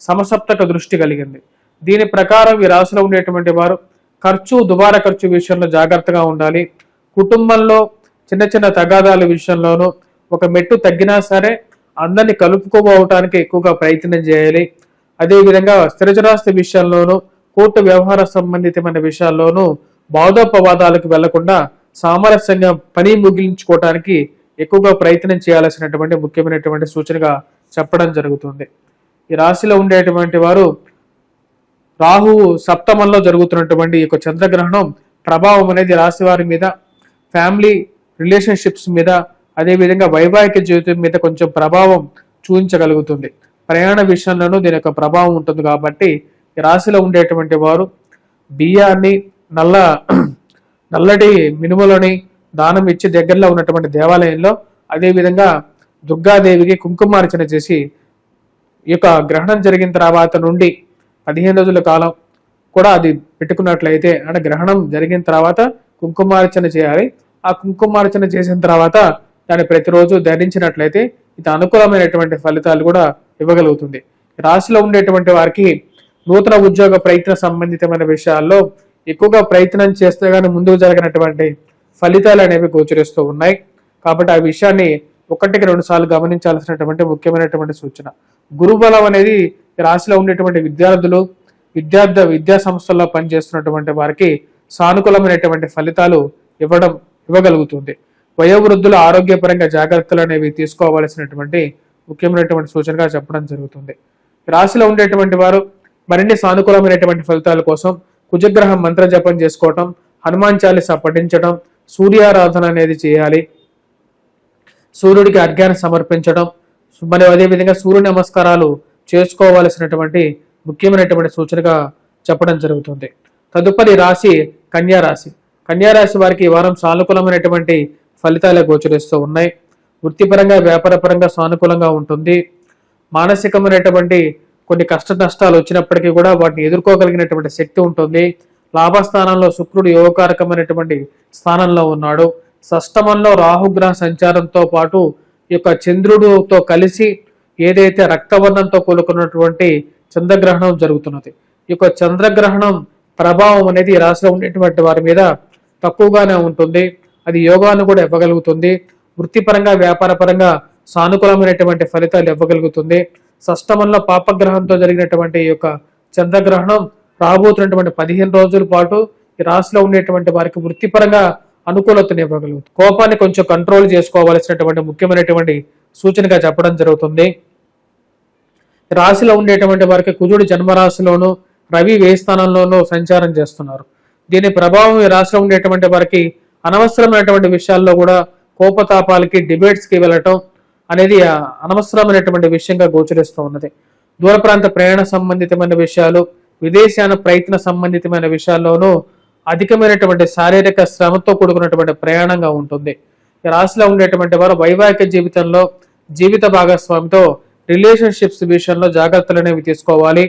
సమసప్తక దృష్టి కలిగింది. దీని ప్రకారం ఈ రాశిలో ఉండేటువంటి వారు దుబారా ఖర్చు విషయంలో జాగ్రత్తగా ఉండాలి. కుటుంబంలో చిన్న చిన్న తగాదాల విషయంలోనూ ఒక మెట్టు తగ్గినా సరే అందరినీ కలుపుకోవటానికి ఎక్కువగా ప్రయత్నం చేయాలి. అదేవిధంగా స్థిరచరాస్తి విషయంలోనూ, కోర్టు వ్యవహార సంబంధితమైన విషయాల్లోనూ వాదోపవాదాలకు వెళ్లకుండా సామరస్యంగా పని ముగించుకోవటానికి ఎక్కువగా ప్రయత్నం చేయాల్సినటువంటి ముఖ్యమైనటువంటి సూచనగా చెప్పడం జరుగుతుంది. ఈ రాశిలో ఉండేటువంటి వారు రాహువు సప్తమంలో జరుగుతున్నటువంటి ఈ యొక్క చంద్రగ్రహణం ప్రభావం అనేది రాశి వారి మీద, ఫ్యామిలీ రిలేషన్షిప్స్ మీద, అదేవిధంగా వైవాహిక జీవితం మీద కొంచెం ప్రభావం చూపించగలుగుతుంది. ప్రయాణ విషయంలోనూ దీని యొక్క ప్రభావం ఉంటుంది. కాబట్టి ఈ రాశిలో ఉండేటువంటి వారు బియ్యాన్ని, నల్లటి మినుములని దానం ఇచ్చి దగ్గరలో ఉన్నటువంటి దేవాలయంలో, అదేవిధంగా దుర్గాదేవికి కుంకుమార్చన చేసి ఈ యొక్క గ్రహణం జరిగిన తర్వాత నుండి 15 రోజుల కాలం కూడా అది పెట్టుకున్నట్లయితే, అంటే గ్రహణం జరిగిన తర్వాత కుంకుమార్చన చేయాలి. ఆ కుంకుమార్చన చేసిన తర్వాత దాన్ని ప్రతిరోజు ధరించినట్లయితే ఇది అనుకూలమైనటువంటి ఫలితాలు కూడా ఇవ్వగలుగుతుంది. రాశిలో ఉండేటువంటి వారికి నూతన ఉద్యోగ ప్రయత్న సంబంధితమైన విషయాల్లో ఎక్కువగా ప్రయత్నం చేస్తే కానీ ముందుకు జరిగినటువంటి ఫలితాలు అనేవి గోచరిస్తూ ఉన్నాయి. కాబట్టి ఆ విషయాన్ని 1-2 సార్లు గమనించాల్సినటువంటి ముఖ్యమైనటువంటి సూచన. గురుబలం అనేది రాశిలో ఉండేటువంటి విద్యార్థులు, విద్యా సంస్థల్లో పనిచేస్తున్నటువంటి వారికి సానుకూలమైనటువంటి ఫలితాలు ఇవ్వగలుగుతుంది. వయోవృద్ధుల ఆరోగ్యపరంగా జాగ్రత్తలు అనేవి తీసుకోవాల్సినటువంటి ముఖ్యమైనటువంటి సూచనగా చెప్పడం జరుగుతుంది. రాశిలో ఉండేటువంటి వారు మరిన్ని సానుకూలమైనటువంటి ఫలితాల కోసం కుజగ్రహం మంత్ర జపం చేసుకోవటం, హనుమాన్ చాలీసా పఠించడం, సూర్యారాధన అనేది చేయాలి. సూర్యుడికి అర్ఘ్యాన్ని సమర్పించడం మరియు అదేవిధంగా సూర్య నమస్కారాలు చేసుకోవాల్సినటువంటి ముఖ్యమైనటువంటి సూచనగా చెప్పడం జరుగుతుంది. తదుపరి రాశి కన్యారాశి. కన్యారాశి వారికి ఈ వారం సానుకూలమైనటువంటి ఫలితాలే గోచరిస్తూ ఉన్నాయి. వృత్తిపరంగా, వ్యాపారపరంగా సానుకూలంగా ఉంటుంది. మానసికమైనటువంటి కొన్ని కష్ట నష్టాలు వచ్చినప్పటికీ కూడా వాటిని ఎదుర్కోగలిగినటువంటి శక్తి ఉంటుంది. లాభస్థానంలో శుక్రుడు యోగకారకమైనటువంటి స్థానంలో ఉన్నాడు. షష్టమంలో రాహుగ్రహ సంచారంతో పాటు ఈ యొక్క చంద్రుడితో కలిసి ఏదైతే రక్తవర్ణంతో కూడుకున్నటువంటి చంద్రగ్రహణం జరుగుతున్నది. ఈ యొక్క చంద్రగ్రహణం ప్రభావం అనేది ఈ రాశిలో ఉండేటువంటి వారి మీద తక్కువగానే ఉంటుంది. అది యోగాను కూడా ఇవ్వగలుగుతుంది. వృత్తిపరంగా వ్యాపారపరంగా సానుకూలమైనటువంటి ఫలితాలు ఇవ్వగలుగుతుంది. షష్టమంలో పాపగ్రహంతో జరిగినటువంటి ఈ యొక్క చంద్రగ్రహణం రాబోతున్నటువంటి 15 రోజుల పాటు ఈ రాశిలో ఉండేటువంటి వారికి వృత్తిపరంగా అనుకూలతను ఇవ్వగలుగుతుంది. కోపాన్ని కొంచెం కంట్రోల్ చేసుకోవాల్సినటువంటి ముఖ్యమైనటువంటి సూచనగా చెప్పడం జరుగుతుంది. రాశిలో ఉండేటువంటి వారికి కుజుడు జన్మరాశిలోను, రవి వ్యయ స్థానంలోనూ సంచారం చేస్తున్నారు. దీని ప్రభావం ఈ రాశిలో ఉండేటువంటి వారికి అనవసరమైనటువంటి విషయాల్లో కూడా కోపతాపాలకి డిబేట్స్కి వెళ్ళటం అనేది అనవసరమైనటువంటి విషయంగా గోచరిస్తూ ఉన్నది. దూర ప్రాంత ప్రయాణ సంబంధితమైన విషయాలు, విదేశాన ప్రయత్న సంబంధితమైన విషయాల్లోనూ అధికమైనటువంటి శారీరక శ్రమతో కూడుకున్నటువంటి ప్రయాణంగా ఉంటుంది. ఈ రాశిలో ఉండేటువంటి వారు వైవాహిక జీవితంలో జీవిత భాగస్వామితో రిలేషన్షిప్స్ విషయంలో జాగ్రత్తలు అనేవి తీసుకోవాలి.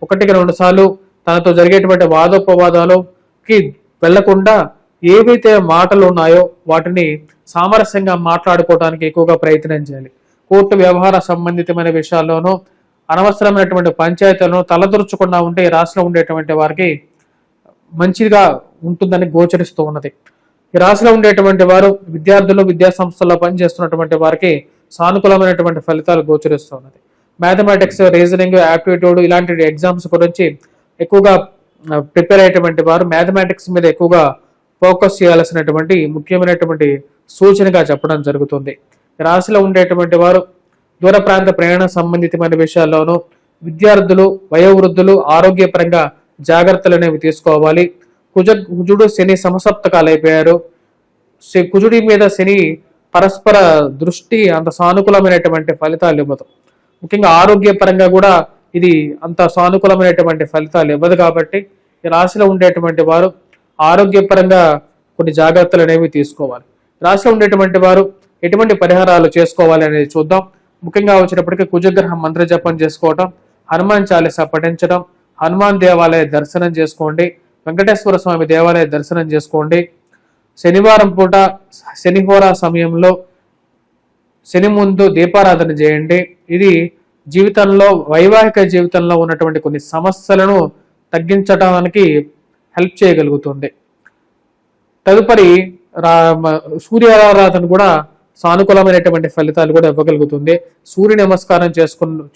1-2 సార్లు తనతో జరిగేటువంటి వాదోపవాదాలకి వెళ్లకుండా ఏవైతే మాటలు ఉన్నాయో వాటిని సామరస్యంగా మాట్లాడుకోవడానికి ఎక్కువగా ప్రయత్నం చేయాలి. కోర్టు వ్యవహార సంబంధితమైన విషయాల్లోనూ అనవసరమైనటువంటి పంచాయతీలను తలదొరుచకుండా ఉంటే ఈ రాశిలో ఉండేటువంటి వారికి మంచిగా ఉంటుందని గోచరిస్తూ ఉన్నది. ఈ రాశిలో ఉండేటువంటి వారు విద్యార్థులు, విద్యా సంస్థల్లో పనిచేస్తున్నటువంటి వారికి సానుకూలమైనటువంటి ఫలితాలు గోచరిస్తూ ఉన్నది. మ్యాథమెటిక్స్, రీజనింగ్, యాప్టిట్యూడ్ ఇలాంటి ఎగ్జామ్స్ గురించి ఎక్కువగా ప్రిపేర్ అయ్యేటువంటి వారు మ్యాథమెటిక్స్ మీద ఎక్కువగా ఫోకస్ చేయాల్సినటువంటి ముఖ్యమైనటువంటి సూచనగా చెప్పడం జరుగుతుంది. రాశిలో ఉండేటువంటి వారు దూర ప్రాంత ప్రయాణ సంబంధితమైన విషయాల్లోనూ, విద్యార్థులు, వయోవృద్ధులు ఆరోగ్యపరంగా జాగ్రత్తలు అనేవి తీసుకోవాలి. కుజుడు శని సమసప్తకాలు అయిపోయారు. కుజుడి మీద శని పరస్పర దృష్టి అంత సానుకూలమైనటువంటి ఫలితాలు ఇవ్వదు. ముఖ్యంగా ఆరోగ్యపరంగా కూడా ఇది అంత సానుకూలమైనటువంటి ఫలితాలు ఇవ్వదు. కాబట్టి ఈ రాశిలో ఉండేటువంటి వారు ఆరోగ్యపరంగా కొన్ని జాగ్రత్తలు అనేవి తీసుకోవాలి. రాశిలో ఉండేటువంటి వారు ఎటువంటి పరిహారాలు చేసుకోవాలి అనేది చూద్దాం. ముఖ్యంగా వచ్చినప్పటికీ కుజగ్రహ మంత్ర జపం చేసుకోవటం, హనుమాన్ చాలీసా పఠించడం, హనుమాన్ దేవాలయ దర్శనం చేసుకోండి, వెంకటేశ్వర స్వామి దేవాలయ దర్శనం చేసుకోండి. శనివారం పూట శనిహోరా సమయంలో శని ముందు దీపారాధన చేయండి. ఇది జీవితంలో, వైవాహిక జీవితంలో ఉన్నటువంటి కొన్ని సమస్యలను తగ్గించడానికి హెల్ప్ చేయగలుగుతుంది. తదుపరి సూర్యారాధన కూడా సానుకూలమైనటువంటి ఫలితాలు కూడా ఇవ్వగలుగుతుంది. సూర్య నమస్కారం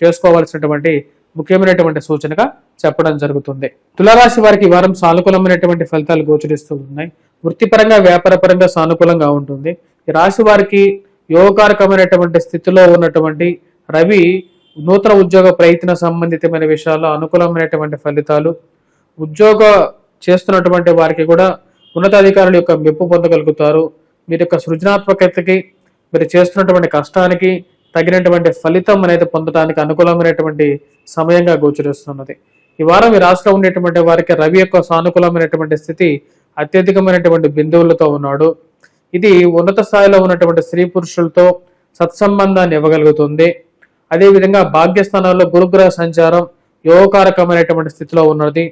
చేసుకోవాల్సినటువంటి ముఖ్యమైనటువంటి సూచనగా చెప్పడం జరుగుతుంది. తులారాశి వారికి ఈ వారం సానుకూలమైనటువంటి ఫలితాలు గోచరిస్తూ ఉన్నాయి. వృత్తిపరంగా, వ్యాపారపరంగా సానుకూలంగా ఉంటుంది. ఈ రాశి వారికి యోగకారకమైనటువంటి స్థితిలో ఉన్నటువంటి రవి నూతన ఉద్యోగ ప్రయత్న సంబంధితమైన విషయాల్లో అనుకూలమైనటువంటి ఫలితాలు, ఉద్యోగ చేస్తున్నటువంటి వారికి కూడా ఉన్నతాధికారుల యొక్క మెప్పు పొందగలుగుతారు. మీరు యొక్క సృజనాత్మకతకి, మీరు చేస్తున్నటువంటి కష్టానికి తగినటువంటి ఫలితం అనేది పొందడానికి అనుకూలమైనటువంటి సమయంగా గోచరిస్తున్నది. ఈ వారం ఈ రాశిలో ఉండేటువంటి వారికి రవి యొక్క సానుకూలమైనటువంటి స్థితి అత్యధికమైనటువంటి బిందువులతో ఉన్నాడు. ఇది ఉన్నత స్థాయిలో ఉన్నటువంటి స్త్రీ పురుషులతో సత్సంబంధాన్ని ఇవ్వగలుగుతుంది. అదేవిధంగా భాగ్యస్థానంలో గురుగ్రహ సంచారం యోగకారకమైనటువంటి స్థితిలో ఉన్నది.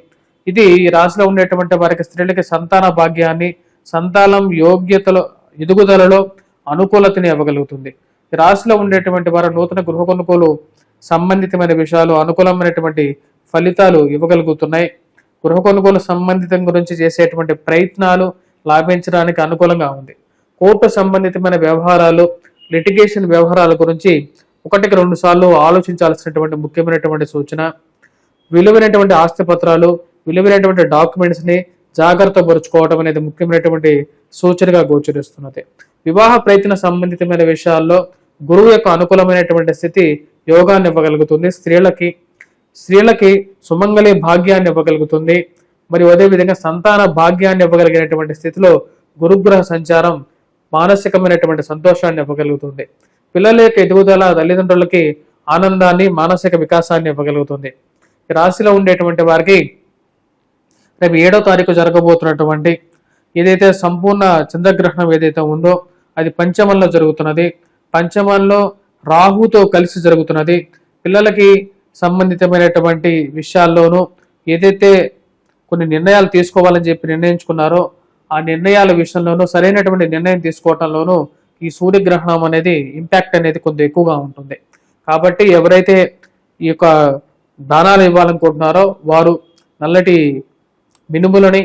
ఇది ఈ రాశిలో ఉండేటువంటి వారికి స్త్రీలకి సంతాన భాగ్యాన్ని, సంతానం యోగ్యతలో, ఎదుగుదలలో అనుకూలతని ఇవ్వగలుగుతుంది. ఈ రాశిలో ఉండేటువంటి వారు నూతన గృహ కొనుగోలు సంబంధితమైన విషయాలు అనుకూలమైనటువంటి ఫలితాలు ఇవ్వగలుగుతున్నాయి. గృహ కొనుగోలు సంబంధితం గురించి చేసేటువంటి ప్రయత్నాలు లాభించడానికి అనుకూలంగా ఉంది. కోర్టు సంబంధితమైన వ్యవహారాలు, లిటిగేషన్ వ్యవహారాల గురించి 1-2 సార్లు ఆలోచించాల్సినటువంటి ముఖ్యమైనటువంటి సూచన. విలువైనటువంటి ఆస్తి పత్రాలు, విలువైనటువంటి డాక్యుమెంట్స్ ని జాగ్రత్త పరుచుకోవడం అనేది ముఖ్యమైనటువంటి సూచనగా గోచరిస్తున్నది. వివాహ ప్రయత్న సంబంధితమైన విషయాల్లో గురువు యొక్క అనుకూలమైనటువంటి స్థితి యోగాన్ని ఇవ్వగలుగుతుంది. స్త్రీలకి సుమంగళి భాగ్యాన్ని ఇవ్వగలుగుతుంది. మరియు అదేవిధంగా సంతాన భాగ్యాన్ని ఇవ్వగలిగినటువంటి స్థితిలో గురుగ్రహ సంచారం మానసికమైనటువంటి సంతోషాన్ని ఇవ్వగలుగుతుంది. పిల్లల యొక్క ఎదుగుదల తల్లిదండ్రులకి ఆనందాన్ని, మానసిక వికాసాన్ని ఇవ్వగలుగుతుంది. ఈ రాశిలో ఉండేటువంటి వారికి రేపు 7వ తారీఖు జరగబోతున్నటువంటి ఏదైతే సంపూర్ణ చంద్రగ్రహణం ఏదైతే ఉందో అది పంచమంలో జరుగుతున్నది. పంచమంలో రాహుతో కలిసి జరుగుతున్నది. పిల్లలకి సంబంధితమైనటువంటి విషయాల్లోనూ ఏదైతే కొన్ని నిర్ణయాలు తీసుకోవాలని చెప్పి నిర్ణయించుకున్నారో ఆ నిర్ణయాల విషయంలోనూ సరైనటువంటి నిర్ణయం తీసుకోవటంలోనూ ఈ సూర్యగ్రహణం అనేది ఇంపాక్ట్ అనేది కొద్దిగా ఎక్కువగా ఉంటుంది. కాబట్టి ఎవరైతే ఈ యొక్క దానాలు ఇవ్వాలనుకుంటున్నారో వారు నల్లటి మినుములని,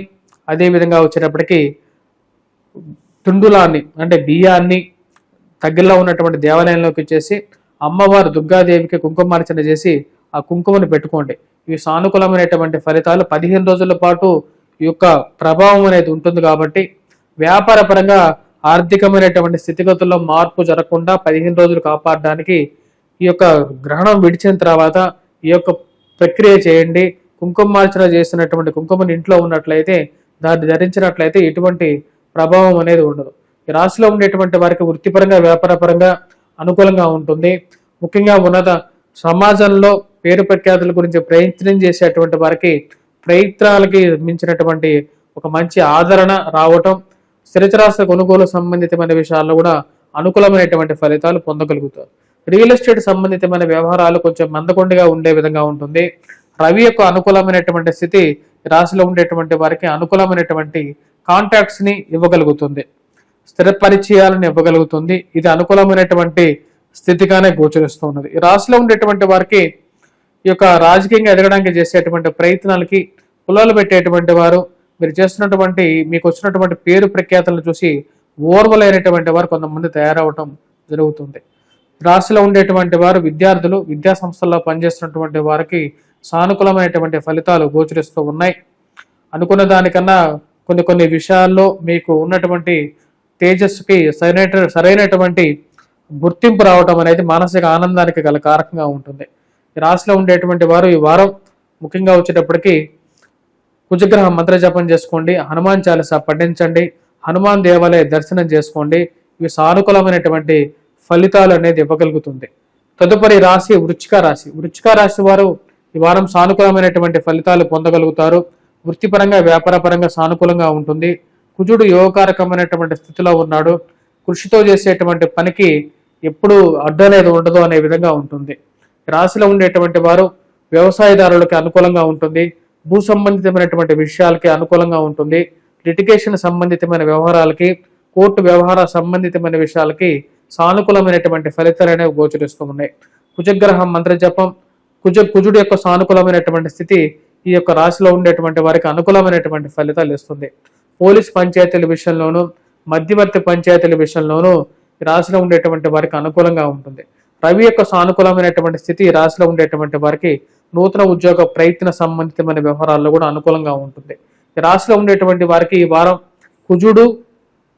అదేవిధంగా వచ్చేటప్పటికి తుండులాన్ని అంటే బియ్యాన్ని దగ్గరలో ఉన్నటువంటి దేవాలయంలోకి ఇచ్చేసి అమ్మవారు దుర్గాదేవికి కుంకుమార్చన చేసి ఆ కుంకుమను పెట్టుకోండి. ఇవి సానుకూలమైనటువంటి ఫలితాలు 15 రోజుల పాటు ఈ యొక్క ప్రభావం అనేది ఉంటుంది. కాబట్టి వ్యాపార పరంగా ఆర్థికమైనటువంటి స్థితిగతుల్లో మార్పు జరగకుండా 15 రోజులు కాపాడడానికి ఈ యొక్క గ్రహణం విడిచిన తర్వాత ఈ యొక్క ప్రక్రియ చేయండి. కుంకుమార్చన చేసినటువంటి కుంకుమని ఇంట్లో ఉన్నట్లయితే, దాన్ని ధరించినట్లయితే ఎటువంటి ప్రభావం అనేది ఉండదు. ఈ రాశిలో ఉండేటువంటి వారికి వృత్తిపరంగా, వ్యాపారపరంగా అనుకూలంగా ఉంటుంది. ముఖ్యంగా ఉన్నత సమాజంలో పేరు ప్రఖ్యాతుల గురించి ప్రయత్నం చేసేటువంటి వారికి ప్రయత్నాలకి మించినటువంటి ఒక మంచి ఆదరణ రావటం, స్థిరచరాస్తి కొనుగోలు సంబంధితమైన విషయాల్లో కూడా అనుకూలమైనటువంటి ఫలితాలు పొందగలుగుతారు. రియల్ ఎస్టేట్ సంబంధితమైన వ్యవహారాలు కొంచెం మందకొండిగా ఉండే విధంగా ఉంటుంది. రవి యొక్క అనుకూలమైనటువంటి స్థితి రాశిలో ఉండేటువంటి వారికి అనుకూలమైనటువంటి కాంటాక్ట్స్ ని ఇవ్వగలుగుతుంది, స్థిర పరిచయాలను ఇవ్వగలుగుతుంది. ఇది అనుకూలమైనటువంటి స్థితిగానే గోచరిస్తూ ఉన్నది. ఈ రాశిలో ఉండేటువంటి వారికి ఈ యొక్క రాజకీయంగా ఎదగడానికి చేసేటువంటి ప్రయత్నాలకి పుల్లలు పెట్టేటువంటి వారు, మీరు చేస్తున్నటువంటి మీకు వచ్చినటువంటి పేరు ప్రఖ్యాతలను చూసి ఓర్వలైనటువంటి వారు కొంతమంది తయారవటం జరుగుతుంది. రాశిలో ఉండేటువంటి వారు విద్యార్థులు, విద్యా సంస్థల్లో పనిచేస్తున్నటువంటి వారికి సానుకూలమైనటువంటి ఫలితాలు గోచరిస్తూ ఉన్నాయి. అనుకున్న దానికన్నా కొన్ని విషయాల్లో మీకు ఉన్నటువంటి తేజస్సుకి సరైనటువంటి గుర్తింపు రావటం అనేది మానసిక ఆనందానికి గల కారకంగా ఉంటుంది. ఈ రాశిలో ఉండేటువంటి వారు ఈ వారం ముఖ్యంగా వచ్చేటప్పటికి కుజగ్రహ మంత్ర జపం చేసుకోండి, హనుమాన్ చాలీసా పఠించండి, హనుమాన్ దేవాలయ దర్శనం చేసుకోండి. ఇవి సానుకూలమైనటువంటి ఫలితాలు అనేది ఇవ్వగలుగుతుంది. తదుపరి రాశి వృశ్చిక రాశి. వృశ్చిక రాశి వారు ఈ వారం సానుకూలమైనటువంటి ఫలితాలు పొందగలుగుతారు. వృత్తిపరంగా, వ్యాపారపరంగా సానుకూలంగా ఉంటుంది. కుజుడు యోగకారకమైనటువంటి స్థితిలో ఉన్నాడు. కృషితో చేసేటువంటి పనికి ఎప్పుడు అడ్డు అనేది ఉండదు అనే విధంగా ఉంటుంది. రాశిలో ఉండేటువంటి వారు వ్యవసాయదారులకి అనుకూలంగా ఉంటుంది. భూ సంబంధితమైనటువంటి విషయాలకి అనుకూలంగా ఉంటుంది. లిటిగేషన్ సంబంధితమైన వ్యవహారాలకి, కోర్టు వ్యవహార సంబంధితమైన విషయాలకి సానుకూలమైనటువంటి ఫలితాలు అనేవి గోచరిస్తూ ఉన్నాయి. కుజగ్రహం మంత్ర జపం, కుజుడు యొక్క సానుకూలమైనటువంటి స్థితి ఈ యొక్క రాశిలో ఉండేటువంటి వారికి అనుకూలమైనటువంటి ఫలితాలు ఇస్తుంది. పోలీస్ పంచాయతీల విషయంలోనూ, మధ్యవర్తి పంచాయతీల విషయంలోనూ ఈ రాశిలో ఉండేటువంటి వారికి అనుకూలంగా ఉంటుంది. రవి యొక్క సానుకూలమైనటువంటి స్థితి ఈ రాశిలో ఉండేటువంటి వారికి నూతన ఉద్యోగ ప్రయత్న సంబంధితమైన వ్యవహారాల్లో కూడా అనుకూలంగా ఉంటుంది. ఈ రాశిలో ఉండేటువంటి వారికి ఈ వారం కుజుడు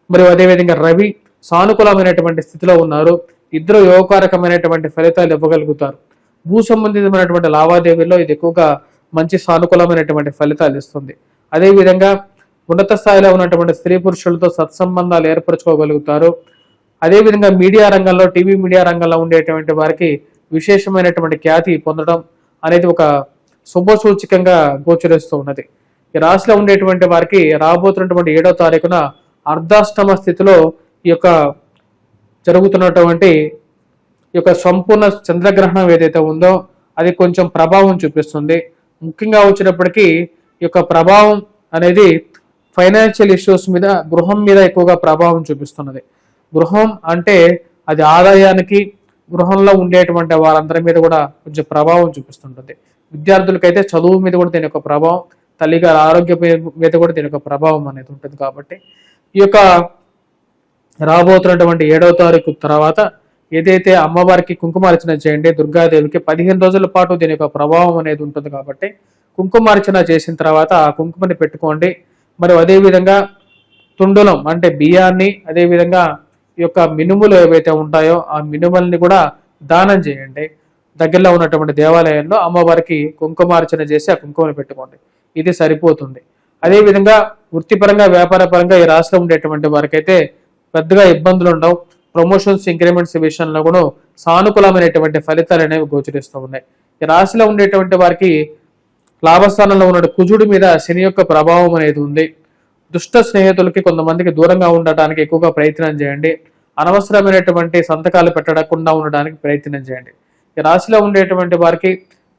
మరియు అదేవిధంగా రవి సానుకూలమైనటువంటి స్థితిలో ఉన్నారు. ఇద్దరు యోగకారకమైనటువంటి ఫలితాలు ఇవ్వగలుగుతారు. భూ సంబంధితమైనటువంటి లావాదేవీల్లో ఇది ఎక్కువగా మంచి సానుకూలమైనటువంటి ఫలితాలు ఇస్తుంది. అదేవిధంగా ఉన్నత స్థాయిలో ఉన్నటువంటి స్త్రీ పురుషులతో సత్సంబంధాలు ఏర్పరచుకోగలుగుతారు. అదేవిధంగా మీడియా రంగంలో, టీవీ మీడియా రంగంలో ఉండేటువంటి వారికి విశేషమైనటువంటి ఖ్యాతి పొందడం అనేది ఒక శుభసూచకంగా గోచరిస్తూ ఉన్నది. ఈ రాశిలో ఉండేటువంటి వారికి రాబోతున్నటువంటి 7వ తారీఖున అర్ధాష్టమ స్థితిలో ఈ యొక్క జరుగుతున్నటువంటి ఈ యొక్క సంపూర్ణ చంద్రగ్రహణం ఏదైతే ఉందో అది కొంచెం ప్రభావం చూపిస్తుంది. ముఖ్యంగా వచ్చినప్పటికీ ఈ యొక్క ప్రభావం అనేది ఫైనాన్షియల్ ఇష్యూస్ మీద, గృహం మీద ఎక్కువగా ప్రభావం చూపిస్తున్నది. గృహం అంటే అది ఆదాయానికి, గృహంలో ఉండేటువంటి వారందరి మీద కూడా కొంచెం ప్రభావం చూపిస్తుంటుంది. విద్యార్థులకైతే చదువు మీద కూడా దీని యొక్క ప్రభావం, తల్లిగారి ఆరోగ్యం మీద కూడా దీని యొక్క ప్రభావం అనేది ఉంటుంది. కాబట్టి ఈ యొక్క రాబోతున్నటువంటి 7వ తారీఖు తర్వాత ఏదైతే అమ్మవారికి కుంకుమార్చన చేయండి, దుర్గాదేవికి 15 రోజుల పాటు దీని యొక్క ప్రభావం అనేది ఉంటుంది. కాబట్టి కుంకుమార్చన చేసిన తర్వాత ఆ కుంకుమని పెట్టుకోండి. మరియు అదేవిధంగా తుండులం అంటే బియ్యాన్ని, అదేవిధంగా ఈ యొక్క మినుములు ఏవైతే ఉంటాయో ఆ మినుముల్ని కూడా దానం చేయండి. దగ్గరలో ఉన్నటువంటి దేవాలయంలో అమ్మవారికి కుంకుమార్చన చేసి ఆ కుంకుమని పెట్టుకోండి. ఇది సరిపోతుంది. అదేవిధంగా వృత్తిపరంగా, వ్యాపారపరంగా ఈ రాశిలో ఉండేటువంటి వారికైతే పెద్దగా ఇబ్బందులు ఉండవు. ప్రమోషన్స్, ఇంక్రిమెంట్స్ విషయంలో కూడా సానుకూలమైనటువంటి ఫలితాలు అనేవి గోచరిస్తూ ఉన్నాయి. ఈ రాశిలో ఉండేటువంటి వారికి లాభస్థానంలో ఉన్న కుజుడి మీద శని యొక్క ప్రభావం అనేది ఉంది. దుష్ట స్నేహితులకి కొంతమందికి దూరంగా ఉండటానికి ఎక్కువగా ప్రయత్నం చేయండి. అనవసరమైనటువంటి సంతకాలు పెట్టకుండా ఉండడానికి ప్రయత్నం చేయండి. ఈ రాశిలో ఉండేటువంటి వారికి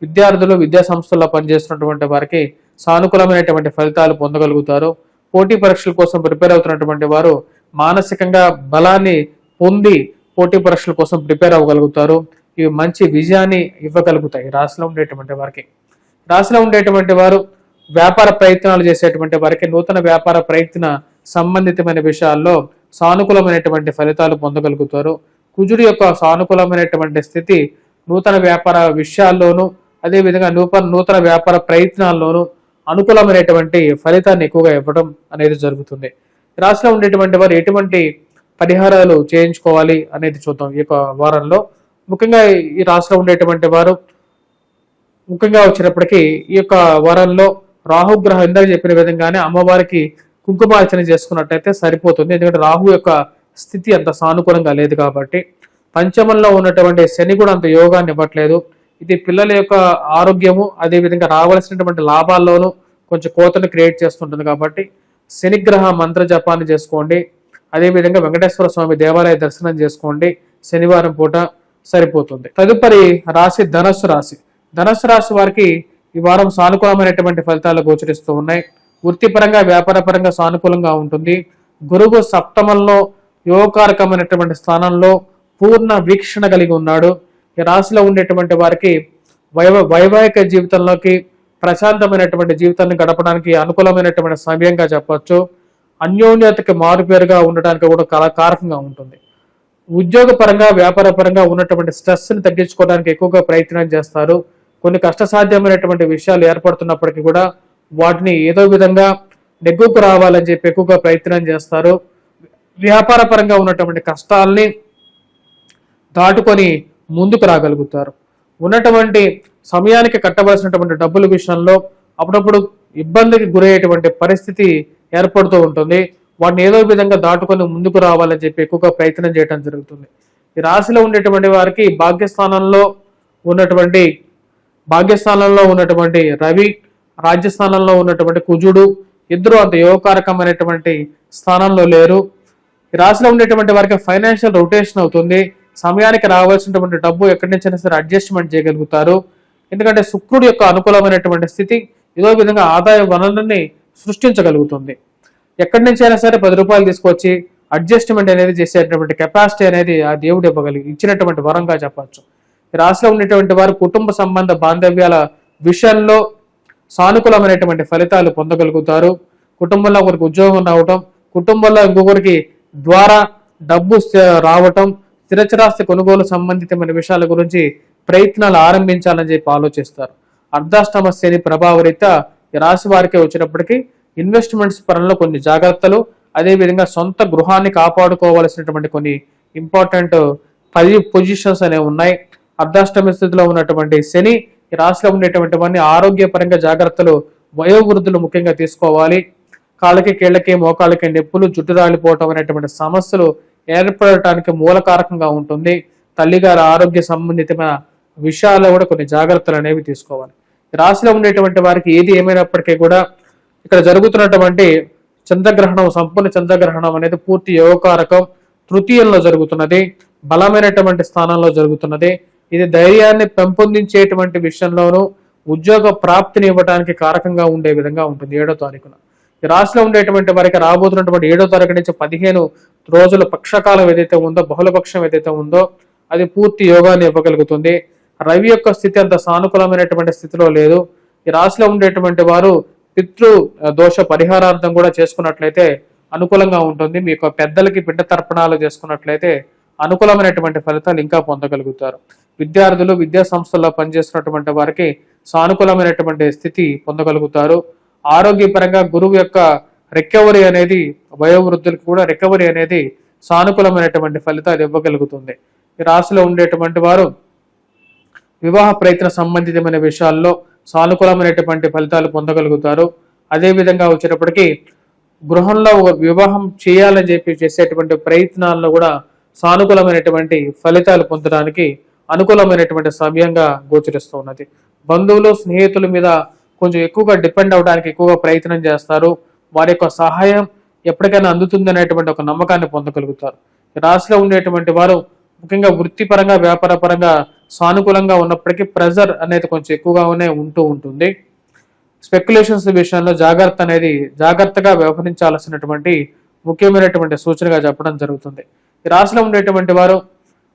విద్యార్థులు విద్యా సంస్థల్లో పనిచేస్తున్నటువంటి వారికి సానుకూలమైనటువంటి ఫలితాలు పొందగలుగుతారు. పోటీ పరీక్షల కోసం ప్రిపేర్ అవుతున్నటువంటి వారు మానసికంగా బలాన్ని పొంది పోటీ పరీక్షల కోసం ప్రిపేర్ అవ్వగలుగుతారు. ఇవి మంచి విజయాన్ని ఇవ్వగలుగుతాయి రాశిలో ఉండేటువంటి వారికి. రాశిలో ఉండేటువంటి వారు వ్యాపార ప్రయత్నాలు చేసేటువంటి వారికి నూతన వ్యాపార ప్రయత్న సంబంధితమైన విషయాల్లో సానుకూలమైనటువంటి ఫలితాలు పొందగలుగుతారు. కుజుడి యొక్క సానుకూలమైనటువంటి స్థితి నూతన వ్యాపార విషయాల్లోనూ అదేవిధంగా నూతన వ్యాపార ప్రయత్నాల్లోనూ అనుకూలమైనటువంటి ఫలితాన్ని ఎక్కువగా ఇవ్వడం అనేది జరుగుతుంది. రాశిలో ఉండేటువంటి వారు ఎటువంటి పరిహారాలు చేయించుకోవాలి అనేది చూద్దాం ఈ యొక్క వారంలో. ముఖ్యంగా ఈ రాశిలో ఉండేటువంటి వారు ముఖ్యంగా వచ్చినప్పటికీ ఈ యొక్క వారంలో రాహుగ్రహం ఇందాక చెప్పిన విధంగానే అమ్మవారికి కుంకుమార్చన చేసుకున్నట్టయితే సరిపోతుంది. ఎందుకంటే రాహు యొక్క స్థితి అంత సానుకూలంగా లేదు కాబట్టి. పంచమంలో ఉన్నటువంటి శని కూడా అంత యోగాన్ని ఇవ్వట్లేదు. ఇది పిల్లల యొక్క ఆరోగ్యము అదేవిధంగా రావాల్సినటువంటి లాభాల్లోనూ కొంచెం కోతను క్రియేట్ చేస్తుంటుంది కాబట్టి శనిగ్రహ మంత్ర జపాన్ని చేసుకోండి. అదేవిధంగా వెంకటేశ్వర స్వామి దేవాలయ దర్శనం చేసుకోండి. శనివారం పూట సరిపోతుంది. తదుపరి రాశి ధనస్సు రాశి. ధనస్సు రాశి వారికి ఈ వారం సానుకూలమైనటువంటి ఫలితాలు గోచరిస్తూ ఉన్నాయి. వృత్తిపరంగా వ్యాపారపరంగా సానుకూలంగా ఉంటుంది. గురువు సప్తమంలో యోగకారకమైనటువంటి స్థానంలో పూర్ణ వీక్షణ కలిగి ఉన్నాడు. ఈ రాశిలో ఉండేటువంటి వారికి వైవాహిక జీవితంలోకి ప్రశాంతమైనటువంటి జీవితాన్ని గడపడానికి అనుకూలమైనటువంటి సమయంగా చెప్పొచ్చు. అన్యోన్యతకి మారుపేరుగా ఉండటానికి కూడా కారకంగా ఉంటుంది. ఉద్యోగ పరంగా వ్యాపార పరంగా ఉన్నటువంటి స్ట్రెస్ని తగ్గించుకోవడానికి ఎక్కువగా ప్రయత్నం చేస్తారు. కొన్ని కష్టసాధ్యమైనటువంటి విషయాలు ఏర్పడుతున్నప్పటికీ కూడా వాటిని ఏదో విధంగా నెగ్గుకు రావాలని చెప్పి ఎక్కువగా ప్రయత్నం చేస్తారు. వ్యాపార పరంగా ఉన్నటువంటి కష్టాలని దాటుకొని ముందుకు రాగలుగుతారు. ఉన్నటువంటి సమయానికి కట్టవలసినటువంటి డబ్బుల విషయంలో అప్పుడప్పుడు ఇబ్బందికి గురయ్యేటువంటి పరిస్థితి ఏర్పడుతూ ఉంటుంది. వాటిని ఏదో విధంగా దాటుకొని ముందుకు రావాలని చెప్పి ఎక్కువగా ప్రయత్నం చేయడం జరుగుతుంది. ఈ రాశిలో ఉండేటువంటి వారికి భాగ్యస్థానంలో ఉన్నటువంటి రవి, రాజ్యస్థానంలో ఉన్నటువంటి కుజుడు ఇద్దరు అంత యోగకారకమైనటువంటి స్థానంలో లేరు. ఈ రాశిలో ఉండేటువంటి వారికి ఫైనాన్షియల్ రొటేషన్ అవుతుంది. సమయానికి రావాల్సినటువంటి డబ్బు ఎక్కడి నుంచైనా సరే అడ్జస్ట్మెంట్ చేయగలుగుతారు. ఎందుకంటే శుక్రుడు యొక్క అనుకూలమైనటువంటి స్థితి ఏదో విధంగా ఆదాయ వనరులని సృష్టించగలుగుతుంది. ఎక్కడి నుంచైనా సరే 10 రూపాయలు తీసుకొచ్చి అడ్జస్ట్మెంట్ అనేది చేసేటటువంటి కెపాసిటీ అనేది ఆ దేవుడు ఇచ్చినటువంటి వరంగా చెప్పచ్చు. రాశిలో ఉండేటువంటి వారు కుటుంబ సంబంధ బాంధవ్యాల విషయంలో సానుకూలమైనటువంటి ఫలితాలు పొందగలుగుతారు. కుటుంబంలో ఒకరికి ఉద్యోగం రావటం, కుటుంబంలో ఇంకొకరికి ద్వారా డబ్బు రావటం, స్థిరచరాస్తి కొనుగోలు సంబంధితమైన విషయాల గురించి ప్రయత్నాలు ఆరంభించాలని చెప్పి ఆలోచిస్తారు. అర్ధాష్టమ శని ప్రభావరీత్యా ఈ రాశి వారికి వచ్చినప్పటికీ ఇన్వెస్ట్మెంట్స్ పరంలో కొన్ని జాగ్రత్తలు, అదేవిధంగా సొంత గృహాన్ని కాపాడుకోవాల్సినటువంటి కొన్ని ఇంపార్టెంట్ పొజిషన్స్ అనేవి ఉన్నాయి. అర్ధాష్టమ స్థితిలో ఉన్నటువంటి శని ఈ రాశిలో ఉండేటువంటి వారిని ఆరోగ్యపరంగా జాగ్రత్తలు వయోవృద్ధులు ముఖ్యంగా తీసుకోవాలి. కాళ్ళకి కీళ్ళకి మోకాళ్ళకి నొప్పులు, జుట్టు రాలిపోవటం అనేటువంటి సమస్యలు ఏర్పడటానికి మూలకారకంగా ఉంటుంది. తల్లిగారి ఆరోగ్య సంబంధితమైన విషయాల్లో కూడా కొన్ని జాగ్రత్తలు అనేవి తీసుకోవాలి. రాశిలో ఉండేటువంటి వారికి ఏది ఏమైనప్పటికీ కూడా ఇక్కడ జరుగుతున్నటువంటి చంద్రగ్రహణం, సంపూర్ణ చంద్రగ్రహణం అనేది పూర్తి యోగకారకం. తృతీయంలో జరుగుతున్నది, బలమైనటువంటి స్థానంలో జరుగుతున్నది. ఇది ధైర్యాన్ని పెంపొందించేటువంటి విషయంలోనూ ఉద్యోగ ప్రాప్తిని ఇవ్వడానికి కారకంగా ఉండే విధంగా ఉంటుంది. 7వ తారీఖున ఈ రాశిలో ఉండేటువంటి వారికి రాబోతున్నటువంటి 7వ తారీఖు నుంచి 15 రోజుల పక్షకాలం ఏదైతే ఉందో, బహుళపక్షం ఏదైతే ఉందో అది పూర్తి యోగాన్ని ఇవ్వగలుగుతుంది. రవి యొక్క స్థితి అంత సానుకూలమైనటువంటి స్థితిలో లేదు. ఈ రాశిలో ఉండేటువంటి వారు పితృ దోష పరిహారార్థం కూడా చేసుకున్నట్లయితే అనుకూలంగా ఉంటుంది. మీ యొక్క పెద్దలకి పిండ తర్పణాలు చేసుకున్నట్లయితే అనుకూలమైనటువంటి ఫలితాలు ఇంకా పొందగలుగుతారు. విద్యార్థులు విద్యా సంస్థల్లో పనిచేస్తున్నటువంటి వారికి సానుకూలమైనటువంటి స్థితి పొందగలుగుతారు. ఆరోగ్యపరంగా గురువు యొక్క రికవరీ అనేది వయోవృద్ధులకు కూడా రికవరీ అనేది సానుకూలమైనటువంటి ఫలితాలు ఇవ్వగలుగుతుంది. ఈ రాశిలో ఉండేటువంటి వారు వివాహ ప్రయత్న సంబంధితమైన విషయాల్లో సానుకూలమైనటువంటి ఫలితాలు పొందగలుగుతారు. అదేవిధంగా వచ్చేటప్పటికీ గృహంలో వివాహం చేయాలని చెప్పి చేసేటువంటి ప్రయత్నాల్లో కూడా సానుకూలమైనటువంటి ఫలితాలు పొందడానికి అనుకూలమైనటువంటి సమయంగా గోచరిస్తూ ఉన్నది. బంధువులు స్నేహితుల మీద కొంచెం ఎక్కువగా డిపెండ్ అవడానికి ఎక్కువగా ప్రయత్నం చేస్తారు. వారి యొక్క సహాయం ఎప్పటికైనా అందుతుంది అనేటువంటి ఒక నమ్మకాన్ని పొందగలుగుతారు. రాశిలో ఉండేటువంటి వారు ముఖ్యంగా వృత్తిపరంగా వ్యాపార పరంగా సానుకూలంగా ఉన్నప్పటికీ ప్రెజర్ అనేది కొంచెం ఎక్కువగానే ఉంటూ ఉంటుంది. స్పెక్యులేషన్స్ విషయంలో జాగ్రత్తగా వ్యవహరించాల్సినటువంటి ముఖ్యమైనటువంటి సూచనగా చెప్పడం జరుగుతుంది. ఈ రాశిలో ఉండేటువంటి వారు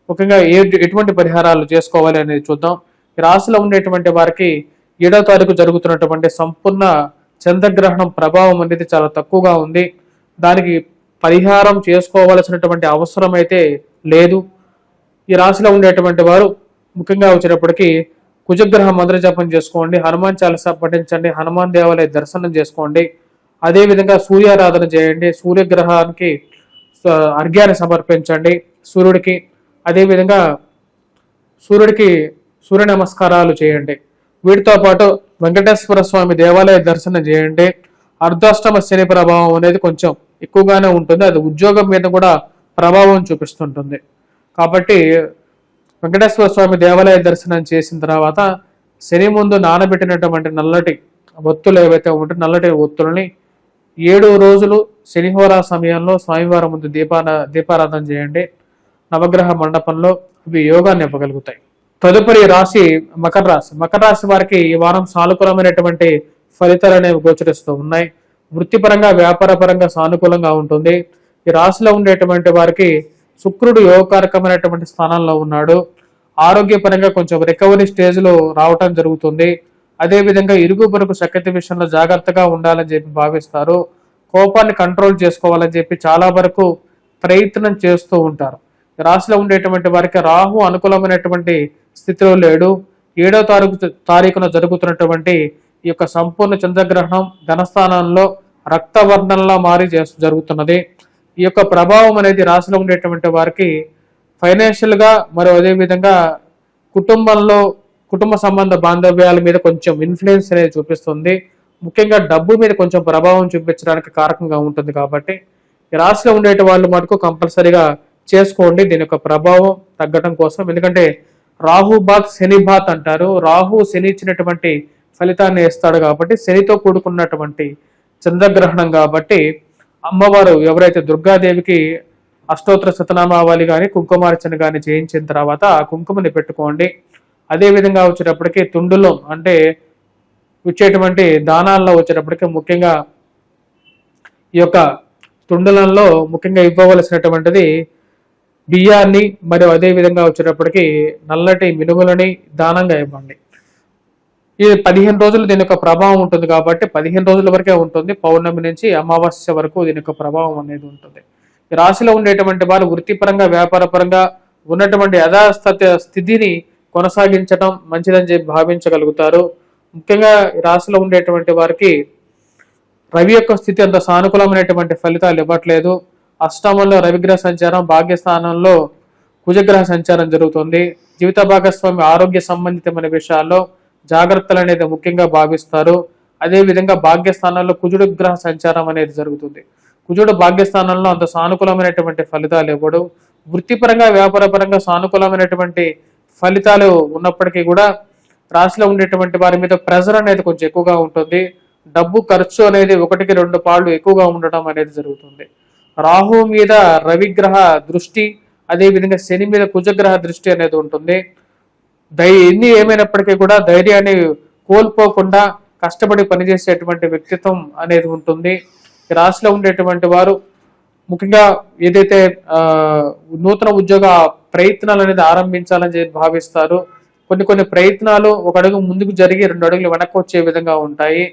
ముఖ్యంగా ఎటువంటి పరిహారాలు చేసుకోవాలి అనేది చూద్దాం. ఈ రాశిలో ఉండేటువంటి వారికి 7వ తారీఖు జరుగుతున్నటువంటి సంపూర్ణ చంద్రగ్రహణం ప్రభావం అనేది చాలా తక్కువగా ఉంది. దానికి పరిహారం చేసుకోవాల్సినటువంటి అవసరం అయితే లేదు. ఈ రాశిలో ఉండేటువంటి వారు ముఖ్యంగా వచ్చేటప్పటికి కుజగ్రహ మంత్ర జపం చేసుకోండి, హనుమాన్ చాలీసా పఠించండి, హనుమాన్ దేవాలయ దర్శనం చేసుకోండి. అదేవిధంగా సూర్యారాధన చేయండి, సూర్యగ్రహానికి అర్ఘ్యాన్ని సమర్పించండి సూర్యుడికి. అదేవిధంగా సూర్య నమస్కారాలు చేయండి. వీటితో పాటు వెంకటేశ్వర స్వామి దేవాలయ దర్శనం చేయండి. అర్ధాష్టమ శని ప్రభావం అనేది కొంచెం ఎక్కువగానే ఉంటుంది, అది ఉద్యోగం మీద కూడా ప్రభావం చూపిస్తుంటుంది. కాబట్టి వెంకటేశ్వర స్వామి దేవాలయ దర్శనం చేసిన తర్వాత శని ముందు నానబెట్టినటువంటి నల్లటి ఒత్తులు ఏవైతే ఉంటాయో నల్లటి ఒత్తులని 7 రోజులు శనిహోరా సమయంలో స్వామివారం ముందు దీపారాధన చేయండి. నవగ్రహ మండపంలో ఇవి యోగాన్ని ఇవ్వగలుగుతాయి. తదుపరి రాశి మకర రాశి. మకర రాశి వారికి ఈ వారం సానుకూలమైనటువంటి ఫలితాలు అనేవి గోచరిస్తూ ఉన్నాయి. వృత్తిపరంగా వ్యాపారపరంగా సానుకూలంగా ఉంటుంది. ఈ రాశిలో ఉండేటువంటి వారికి శుక్రుడు యోగకారకమైనటువంటి స్థానంలో ఉన్నాడు. ఆరోగ్యపరంగా కొంచెం రికవరీ స్టేజ్లో రావటం జరుగుతుంది. అదేవిధంగా ఇరుగు పొరుగు శక్తి విషయంలో జాగ్రత్తగా ఉండాలని చెప్పి భావిస్తారు. కోపాన్ని కంట్రోల్ చేసుకోవాలని చెప్పి చాలా వరకు ప్రయత్నం చేస్తూ ఉంటారు. రాశిలో ఉండేటువంటి వారికి రాహు అనుకూలమైనటువంటి స్థితిలో లేడు. 7వ తారీఖున జరుగుతున్నటువంటి ఈ యొక్క సంపూర్ణ చంద్రగ్రహణం ధనస్థానంలో రక్తవర్ణంలో మారి జరుగుతున్నది. ఈ యొక్క ప్రభావం అనేది రాశిలో ఉండేటువంటి వారికి ఫైనాన్షియల్ గా మరియు అదేవిధంగా కుటుంబ సంబంధ బాంధవ్యాల మీద కొంచెం ఇన్ఫ్లుయెన్స్ అనేది చూపిస్తుంది. ముఖ్యంగా డబ్బు మీద కొంచెం ప్రభావం చూపించడానికి కారకంగా ఉంటుంది. కాబట్టి ఈ రాశిలో ఉండేటి వాళ్ళు మటుకు కంపల్సరీగా చేసుకోండి దీని యొక్క ప్రభావం తగ్గడం కోసం. ఎందుకంటే రాహు బాత్ శని బాత్ అంటారు. రాహు శని ఇచ్చినటువంటి ఫలితాన్ని ఇస్తాడు కాబట్టి శనితో కూడుకున్నటువంటి చంద్రగ్రహణం కాబట్టి అమ్మవారు ఎవరైతే దుర్గాదేవికి అష్టోత్తర శతనామావళి కానీ కుంకుమార్చన కానీ చేయించిన తర్వాత ఆ కుంకుమని పెట్టుకోండి. అదేవిధంగా వచ్చేటప్పటికి తుండులో అంటే వచ్చేటువంటి దానాల్లో వచ్చేటప్పటికి ముఖ్యంగా ఈ యొక్క తుండులలో ముఖ్యంగా ఇవ్వవలసినటువంటిది బియ్యాన్ని మరియు అదేవిధంగా వచ్చేటప్పటికి నల్లటి మినుములని దానంగా ఇవ్వండి. ఇది 15 రోజులు దీని యొక్క ప్రభావం ఉంటుంది కాబట్టి 15 రోజుల వరకే ఉంటుంది. పౌర్ణమి నుంచి అమావాస్య వరకు దీని యొక్క ప్రభావం అనేది ఉంటుంది. ఈ రాశిలో ఉండేటువంటి వారు వృత్తిపరంగా వ్యాపారపరంగా ఉన్నటువంటి స్థితిని కొనసాగించడం మంచిదని చెప్పి భావించగలుగుతారు. ముఖ్యంగా ఈ రాశిలో ఉండేటువంటి వారికి రవి యొక్క స్థితి అంత సానుకూలమైనటువంటి ఫలితాలు ఇవ్వట్లేదు. అష్టమంలో రవిగ్రహ సంచారం, భాగ్యస్థానంలో కుజగ్రహ సంచారం జరుగుతుంది. జీవిత భాగస్వామి ఆరోగ్య సంబంధితమైన విషయాల్లో జాగ్రత్తలు అనేది ముఖ్యంగా భావిస్తారు. అదేవిధంగా భాగ్యస్థానంలో కుజుడు గ్రహ సంచారం అనేది జరుగుతుంది. కుజుడు భాగ్యస్థానంలో అంత సానుకూలమైనటువంటి ఫలితాలు ఇవ్వడు. వృత్తిపరంగా వ్యాపారపరంగా సానుకూలమైనటువంటి ఫలితాలు ఉన్నప్పటికీ కూడా రాశిలో ఉండేటువంటి వారి మీద ప్రెజర్ అనేది కొంచెం ఎక్కువగా ఉంటుంది. డబ్బు ఖర్చు అనేది 1-2 పాళ్ళు ఎక్కువగా ఉండడం అనేది జరుగుతుంది. రాహు మీద రవిగ్రహ దృష్టి, అదేవిధంగా శని మీద కుజగ్రహ దృష్టి అనేది ఉంటుంది. ఎన్ని ఏమైనప్పటికీ కూడా ధైర్యాన్ని కోల్పోకుండా కష్టపడి పనిచేసేటువంటి వ్యక్తిత్వం అనేది ఉంటుంది. ఈ రాశిలో ఉండేటువంటి వారు ముఖ్యంగా ఏదైతే నూతన ఉద్యోగ ప్రయత్నాలు అనేది ఆరంభించాలని చెప్పి భావిస్తారు. కొన్ని ప్రయత్నాలు 1 అడుగు ముందుకు జరిగి 2 అడుగులు వెనక్కి వచ్చే విధంగా ఉంటాయి.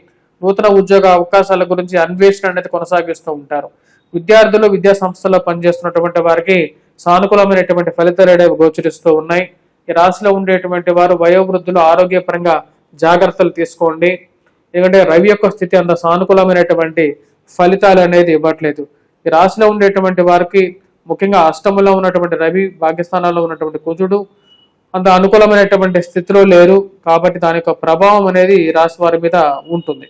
నూతన ఉద్యోగ అవకాశాల గురించి అన్వేషణ అనేది కొనసాగిస్తూ ఉంటారు. విద్యార్థులు విద్యా సంస్థల్లో పనిచేస్తున్నటువంటి వారికి సానుకూలమైనటువంటి ఫలితాలు అనేవి గోచరిస్తూ ఉన్నాయి. ఈ రాశిలో ఉండేటువంటి వారు వయోవృద్ధులు ఆరోగ్యపరంగా జాగ్రత్తలు తీసుకోండి. ఎందుకంటే రవి యొక్క స్థితి అంత సానుకూలమైనటువంటి ఫలితాలు అనేది ఇవ్వట్లేదు. ఈ రాశిలో ఉండేటువంటి వారికి ముఖ్యంగా అష్టమంలో ఉన్నటువంటి రవి, భాగ్యస్థానాల్లో ఉన్నటువంటి కుజుడు అంత అనుకూలమైనటువంటి స్థితిలో లేరు. కాబట్టి దాని యొక్క ప్రభావం అనేది ఈ రాశి వారి మీద ఉంటుంది.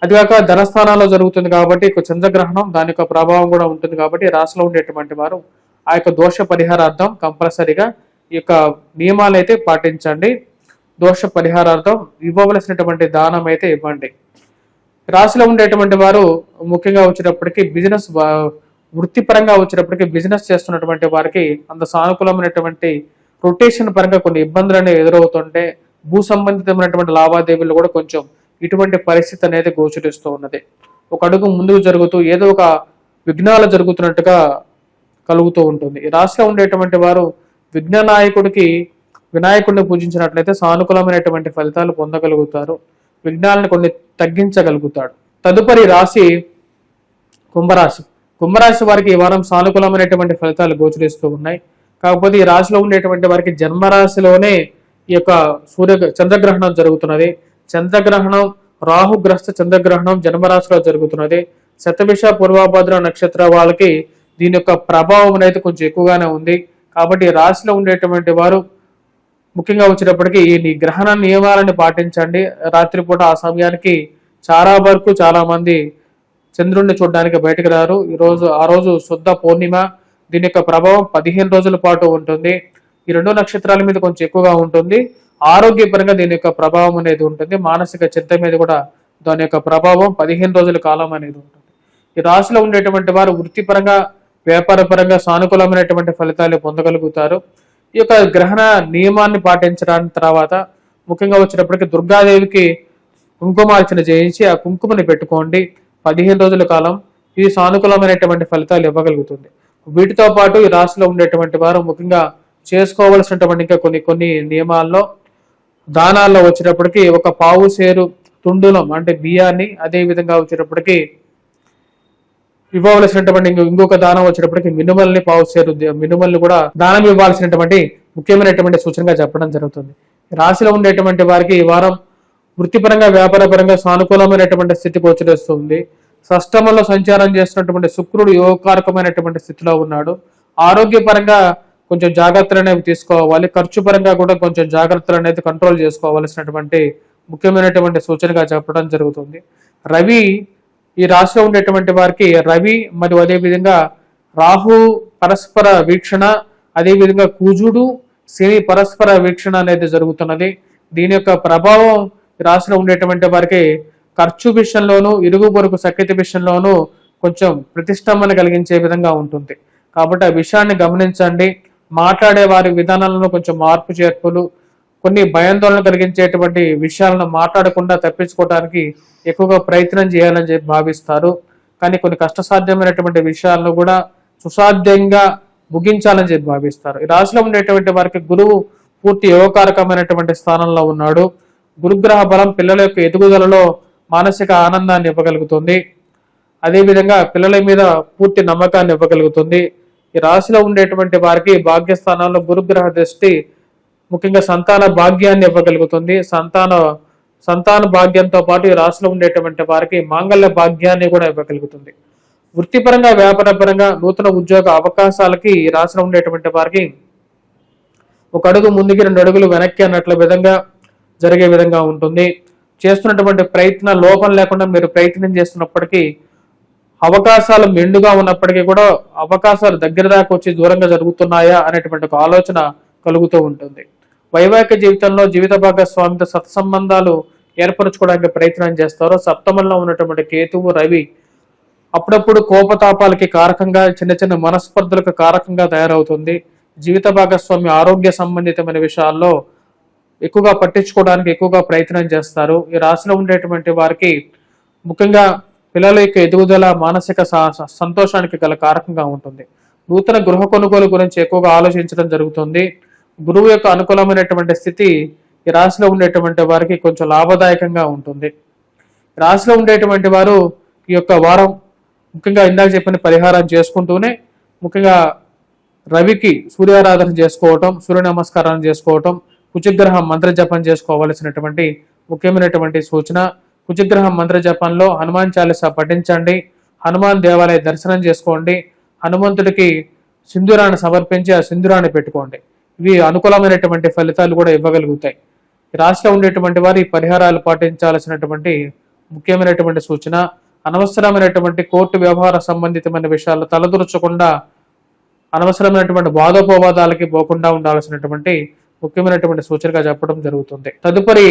అదిగాక ధనస్థానాల్లో జరుగుతుంది కాబట్టి చంద్రగ్రహణం దాని యొక్క ప్రభావం కూడా ఉంటుంది. కాబట్టి రాశిలో ఉండేటువంటి వారు ఆ యొక్క దోష పరిహారార్థం కంపల్సరిగా ఈ యొక్క నియమాలు అయితే పాటించండి. దోష పరిహారార్థం ఇవ్వవలసినటువంటి దానం అయితే ఇవ్వండి. రాశిలో ఉండేటువంటి వారు ముఖ్యంగా వచ్చేటప్పటికి వృత్తిపరంగా వచ్చేటప్పటికి బిజినెస్ చేస్తున్నటువంటి వారికి అంత సానుకూలమైనటువంటి రొటేషన్ పరంగా కొన్ని ఇబ్బందులు అనేవి ఎదురవుతుంటే భూ సంబంధితమైనటువంటి లావాదేవీలు కూడా కొంచెం ఇటువంటి పరిస్థితి అనేది గోచరిస్తూ ఉన్నది. ఒక అడుగు ముందుకు జరుగుతూ ఏదో ఒక విఘ్నాలు జరుగుతున్నట్టుగా కలుగుతూ ఉంటుంది. ఈ రాశిలో ఉండేటువంటి వారు విఘ్న నాయకుడికి వినాయకుడిని పూజించినట్లయితే సానుకూలమైనటువంటి ఫలితాలు పొందగలుగుతారు. విఘ్నాలను కొన్ని తగ్గించగలుగుతాడు. తదుపరి రాశి కుంభరాశి. కుంభరాశి వారికి ఈ వారం సానుకూలమైనటువంటి ఫలితాలు గోచరిస్తూ ఉన్నాయి. కాకపోతే ఈ రాశిలో ఉండేటువంటి వారికి జన్మరాశిలోనే ఈ యొక్క చంద్రగ్రహణం జరుగుతున్నది. చంద్రగ్రహణం రాహుగ్రస్త చంద్రగ్రహణం జన్మరాశిలో జరుగుతున్నది. శతభిష పూర్వభద్ర నక్షత్ర వాళ్ళకి దీని యొక్క ప్రభావం అనేది కొంచెం ఎక్కువగానే ఉంది. కాబట్టి రాశిలో ఉండేటువంటి వారు ముఖ్యంగా వచ్చేటప్పటికి ఈ గ్రహణ నియమాలను పాటించండి. రాత్రిపూట ఆ సమయానికి చాలా మంది చంద్రుడిని చూడడానికి బయటకు రారు. ఆ రోజు శుద్ధ పూర్ణిమ. దీని యొక్క ప్రభావం 15 రోజుల పాటు ఉంటుంది. ఈ 2 నక్షత్రాల మీద కొంచెం ఎక్కువగా ఉంటుంది. ఆరోగ్యపరంగా దీని యొక్క ప్రభావం అనేది ఉంటుంది. మానసిక చింత మీద కూడా దాని యొక్క ప్రభావం 15 రోజుల కాలం అనేది ఉంటుంది. ఈ రాశిలో ఉండేటువంటి వారు వృత్తిపరంగా వ్యాపారపరంగా సానుకూలమైనటువంటి ఫలితాలు పొందగలుగుతారు. ఈ యొక్క గ్రహణ నియమాన్ని పాటించడానికి తర్వాత ముఖ్యంగా వచ్చేటప్పటికి దుర్గాదేవికి కుంకుమార్చన చేయించి ఆ కుంకుమని పెట్టుకోండి. 15 రోజుల కాలం ఇది సానుకూలమైనటువంటి ఫలితాలు ఇవ్వగలుగుతుంది. వీటితో పాటు ఈ రాశిలో ఉండేటువంటి వారు ముఖ్యంగా చేసుకోవలసినటువంటి ఇంకా కొన్ని నియమాల్లో దానాల్లో వచ్చేటప్పటికి ఒక పావు సేరు తుండులం అంటే బియ్యాన్ని, అదే విధంగా వచ్చేటప్పటికి ఇవ్వవలసినటువంటి ఇంకొక దానం వచ్చేటప్పటికి మినుమల్ని పావు సేరు మినుమల్ని కూడా దానం ఇవ్వాల్సినటువంటి ముఖ్యమైనటువంటి సూచనగా చెప్పడం జరుగుతుంది. రాశిలో ఉండేటువంటి వారికి ఈ వారం వృత్తిపరంగా వ్యాపారపరంగా సానుకూలమైనటువంటి స్థితి గోచరిస్తుంది. షష్టమంలో సంచారం చేస్తున్నటువంటి శుక్రుడు యోగకారకమైనటువంటి స్థితిలో ఉన్నాడు. ఆరోగ్యపరంగా కొంచెం జాగ్రత్తలు అనేవి తీసుకోవాలి. ఖర్చు పరంగా కూడా కొంచెం జాగ్రత్తలు అనేది కంట్రోల్ చేసుకోవాల్సినటువంటి ముఖ్యమైనటువంటి సూచనగా చెప్పడం జరుగుతుంది. రవి ఈ రాశిలో ఉండేటువంటి వారికి రవి మరియు అదేవిధంగా రాహు పరస్పర వీక్షణ, అదేవిధంగా కుజుడు శని పరస్పర వీక్షణ అనేది జరుగుతున్నది. దీని యొక్క ప్రభావం రాశిలో ఉండేటువంటి వారికి ఖర్చు విషయంలోనూ ఇరుగు పొరుగు సఖ్యత విషయంలోనూ కొంచెం ప్రతిష్టంభన కలిగించే విధంగా ఉంటుంది. కాబట్టి ఆ విషయాన్ని గమనించండి. మాట్లాడే వారి విధానాలను కొంచెం మార్పు చేర్పులు, కొన్ని భయాందోళన కలిగించేటువంటి విషయాలను మాట్లాడకుండా తప్పించుకోవడానికి ఎక్కువగా ప్రయత్నం చేయాలని చెప్పి భావిస్తారు. కానీ కొన్ని కష్టసాధ్యమైనటువంటి విషయాలను కూడా సుసాధ్యంగా ముగించాలని చెప్పి భావిస్తారు. ఈ రాశిలో ఉండేటువంటి వారికి గురువు పూర్తి యోగకారకమైనటువంటి స్థానంలో ఉన్నాడు. గురుగ్రహ బలం పిల్లల యొక్క ఎదుగుదలలో మానసిక ఆనందాన్ని ఇవ్వగలుగుతుంది. అదేవిధంగా పిల్లల మీద పూర్తి నమ్మకాన్ని ఇవ్వగలుగుతుంది. ఈ రాశిలో ఉండేటువంటి వారికి భాగ్యస్థానంలో గురుగ్రహ దృష్టి ముఖ్యంగా సంతాన భాగ్యాన్ని ఇవ్వగలుగుతుంది. సంతాన భాగ్యంతో పాటు ఈ రాశిలో ఉండేటువంటి వారికి మాంగళ్య భాగ్యాన్ని కూడా ఇవ్వగలుగుతుంది. వృత్తిపరంగా వ్యాపారపరంగా నూతన ఉద్యోగ అవకాశాలకి ఈ రాశిలో ఉండేటువంటి వారికి ఒక అడుగు ముందుకి 2 అడుగులు వెనక్కి అన్నట్ల విధంగా జరిగే విధంగా ఉంటుంది. చేస్తున్నటువంటి ప్రయత్న లోపం లేకుండా మీరు ప్రయత్నం చేస్తున్నప్పటికీ అవకాశాలు మెండుగా ఉన్నప్పటికీ కూడా అవకాశాలు దగ్గర దాకా వచ్చి దూరంగా జరుగుతున్నాయా అనేటువంటి ఒక ఆలోచన కలుగుతూ ఉంటుంది. వైవాహిక జీవితంలో జీవిత భాగస్వామితో సత్సంబంధాలు ఏర్పరచుకోవడానికి ప్రయత్నం చేస్తారో సప్తమంలో ఉన్నటువంటి కేతువు రవి అప్పుడప్పుడు కోపతాపాలకి కారకంగా చిన్న మనస్పర్ధలకు కారకంగా తయారవుతుంది. జీవిత భాగస్వామి ఆరోగ్య సంబంధితమైన విషయాల్లో ఎక్కువగా పట్టించుకోవడానికి ఎక్కువగా ప్రయత్నం చేస్తారు. ఈ రాశిలో ఉండేటువంటి వారికి ముఖ్యంగా పిల్లల యొక్క ఎదుగుదల మానసిక సంతోషానికి గల కారకంగా ఉంటుంది. నూతన గృహ కొనుగోలు గురించి ఎక్కువగా ఆలోచించడం జరుగుతుంది. గురువు యొక్క అనుకూలమైనటువంటి స్థితి ఈ రాశిలో ఉండేటువంటి వారికి కొంచెం లాభదాయకంగా ఉంటుంది. రాశిలో ఉండేటువంటి వారు ఈ యొక్క వారం ముఖ్యంగా ఇందాక చెప్పిన పరిహారం చేసుకుంటూనే ముఖ్యంగా రవికి సూర్యారాధన చేసుకోవటం, సూర్య నమస్కారాలు చేసుకోవటం, కుజగ్రహం మంత్ర జపం చేసుకోవలసినటువంటి ముఖ్యమైనటువంటి సూచన. కుజగ్రహం మంత్ర జపంలో హనుమాన్ చాలీసా పఠించండి, హనుమాన్ దేవాలయ దర్శనం చేసుకోండి, హనుమంతుడికి సింధూరాన్ని సమర్పించి ఆ సింధూరాన్ని పెట్టుకోండి. ఇవి అనుకూలమైనటువంటి ఫలితాలు కూడా ఇవ్వగలుగుతాయి. రాశిలో ఉండేటువంటి వారి పరిహారాలు పాటించాల్సినటువంటి ముఖ్యమైనటువంటి సూచన. అనవసరమైనటువంటి కోర్టు వ్యవహార సంబంధితమైన విషయాలు తలదూర్చకుండా అనవసరమైనటువంటి వాదోపవాదాలకి పోకుండా ఉండాల్సినటువంటి ముఖ్యమైనటువంటి సూచనగా చెప్పడం జరుగుతుంది. తదుపరి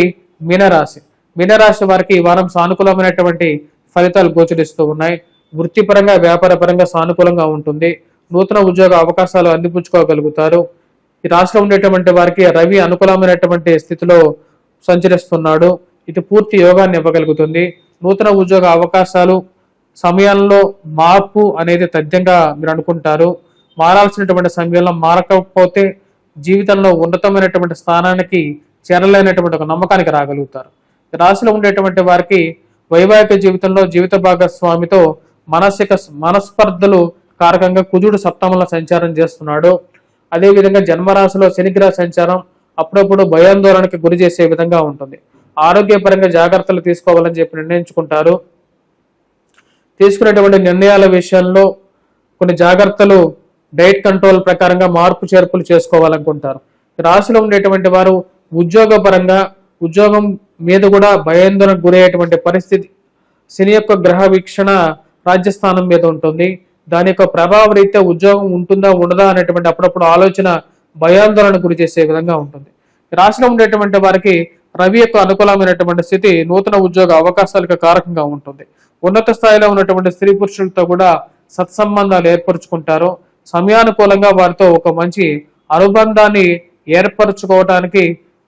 మీనరాశి. మీనరాశి వారికి ఈ వారం సానుకూలమైనటువంటి ఫలితాలు గోచరిస్తూ ఉన్నాయి. వృత్తిపరంగా వ్యాపారపరంగా సానుకూలంగా ఉంటుంది. నూతన ఉద్యోగ అవకాశాలు అందిపుచ్చుకోగలుగుతారు. ఈ రాశిలో ఉండేటువంటి వారికి రవి అనుకూలమైనటువంటి స్థితిలో సంచరిస్తున్నాడు. ఇది పూర్తి యోగాన్ని ఇవ్వగలుగుతుంది. నూతన ఉద్యోగ అవకాశాలు, సమయంలో మార్పు అనేది తథ్యంగా మీరు అనుకుంటారు. మారాల్సినటువంటి సమయంలో మారకపోతే జీవితంలో ఉన్నతమైనటువంటి స్థానానికి చేరలేనటువంటి ఒక నమ్మకానికి రాగలుగుతారు. రాశిలో ఉండేటువంటి వారికి వైవాహిక జీవితంలో జీవిత భాగస్వామితో మనస్పర్ధలు కారకంగా కుజుడు సప్తమంలో సంచారం చేస్తున్నాడు. అదేవిధంగా జన్మరాశిలో శనిగ్రహ సంచారం అప్పుడప్పుడు భయాందోళనకి గురి చేసే విధంగా ఉంటుంది. ఆరోగ్యపరంగా జాగ్రత్తలు తీసుకోవాలని చెప్పి నిర్ణయించుకుంటారు. తీసుకునేటువంటి నిర్ణయాల విషయంలో కొన్ని జాగ్రత్తలు డైట్ కంట్రోల్ ప్రకారంగా మార్పు చేర్పులు చేసుకోవాలనుకుంటారు. రాశిలో ఉండేటువంటి వారు ఉద్యోగపరంగా ఉద్యోగం మీద కూడా భయాందోళనకు గురయ్యేటువంటి పరిస్థితి. శని యొక్క గ్రహ వీక్షణ రాజ్యస్థానం మీద ఉంటుంది. దాని యొక్క ప్రభావ రీత్యా ఉద్యోగం ఉంటుందా ఉండదా అనేటువంటి అప్పుడప్పుడు ఆలోచన భయాందోళన గురి చేసే విధంగా ఉంటుంది. రాశిలో ఉండేటువంటి వారికి రవి యొక్క అనుకూలమైనటువంటి స్థితి నూతన ఉద్యోగ అవకాశాలకు కారకంగా ఉంటుంది. ఉన్నత స్థాయిలో ఉన్నటువంటి స్త్రీ పురుషులతో కూడా సత్సంబంధాలు ఏర్పరచుకుంటారు. సమయానుకూలంగా వారితో ఒక మంచి అనుబంధాన్ని ఏర్పరచుకోవడానికి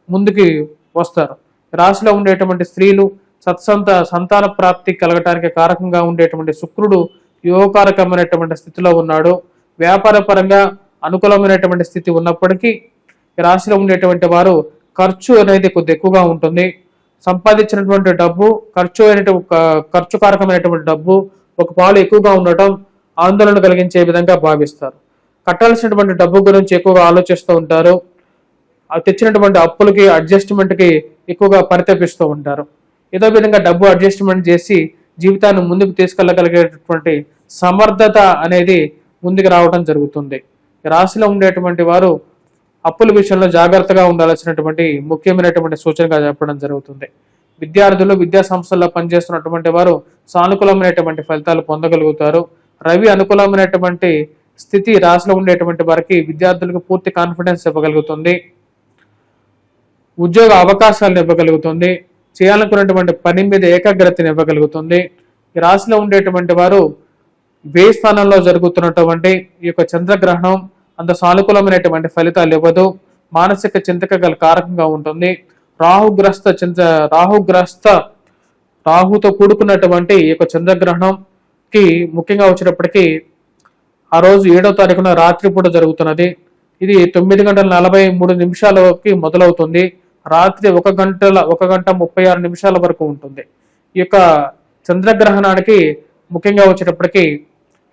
ముందుకి వస్తారు. రాశిలో ఉండేటువంటి స్త్రీలు సంతాన ప్రాప్తి కలగటానికి కారకంగా ఉండేటువంటి శుక్రుడు యోగకారకమైనటువంటి స్థితిలో ఉన్నాడు. వ్యాపార పరంగా అనుకూలమైనటువంటి స్థితి ఉన్నప్పటికీ రాశిలో ఉండేటువంటి వారు ఖర్చు అనేది కొద్ది ఎక్కువగా ఉంటుంది. సంపాదించినటువంటి డబ్బు ఖర్చు కారకమైనటువంటి డబ్బు ఒక పాలు ఎక్కువగా ఉండటం ఆందోళన కలిగించే విధంగా భావిస్తారు. కట్టాల్సినటువంటి డబ్బు గురించి ఎక్కువగా ఆలోచిస్తూ ఉంటారు. తెచ్చినటువంటి అప్పులకి అడ్జస్ట్మెంట్కి ఎక్కువగా పరితపిస్తూ ఉంటారు. ఏదో విధంగా డబ్బు అడ్జస్ట్మెంట్ చేసి జీవితాన్ని ముందుకు తీసుకెళ్ళగలిగేటటువంటి సమర్థత అనేది ముందుకు రావడం జరుగుతుంది. రాశిలో ఉండేటువంటి వారు అప్పుల విషయంలో జాగ్రత్తగా ఉండాల్సినటువంటి ముఖ్యమైనటువంటి సూచనగా చెప్పడం జరుగుతుంది. విద్యార్థులు విద్యా సంస్థల్లో పనిచేస్తున్నటువంటి వారు సానుకూలమైనటువంటి ఫలితాలు పొందగలుగుతారు. రవి అనుకూలమైనటువంటి స్థితి రాశిలో ఉండేటువంటి వారికి విద్యార్థులకు పూర్తి కాన్ఫిడెన్స్ ఇవ్వగలుగుతుంది. ఉద్యోగ అవకాశాలను ఇవ్వగలుగుతుంది. చేయాలనుకున్నటువంటి పని మీద ఏకాగ్రతను ఇవ్వగలుగుతుంది. ఈ రాశిలో ఉండేటువంటి వారు వ్యయ స్థానంలో జరుగుతున్నటువంటి ఈ యొక్క చంద్రగ్రహణం అంత సానుకూలమైనటువంటి ఫలితాలు ఇవ్వదు. మానసిక చింతక గల కారకంగా ఉంటుంది. రాహుతో కూడుకున్నటువంటి ఈ యొక్క చంద్రగ్రహణంకి ముఖ్యంగా వచ్చేటప్పటికీ ఆ రోజు 7వ తారీఖున రాత్రిపూట జరుగుతున్నది. ఇది 9:43 మొదలవుతుంది. రాత్రి 1:36 వరకు ఉంటుంది. ఈ యొక్క చంద్రగ్రహణానికి ముఖ్యంగా వచ్చేటప్పటికి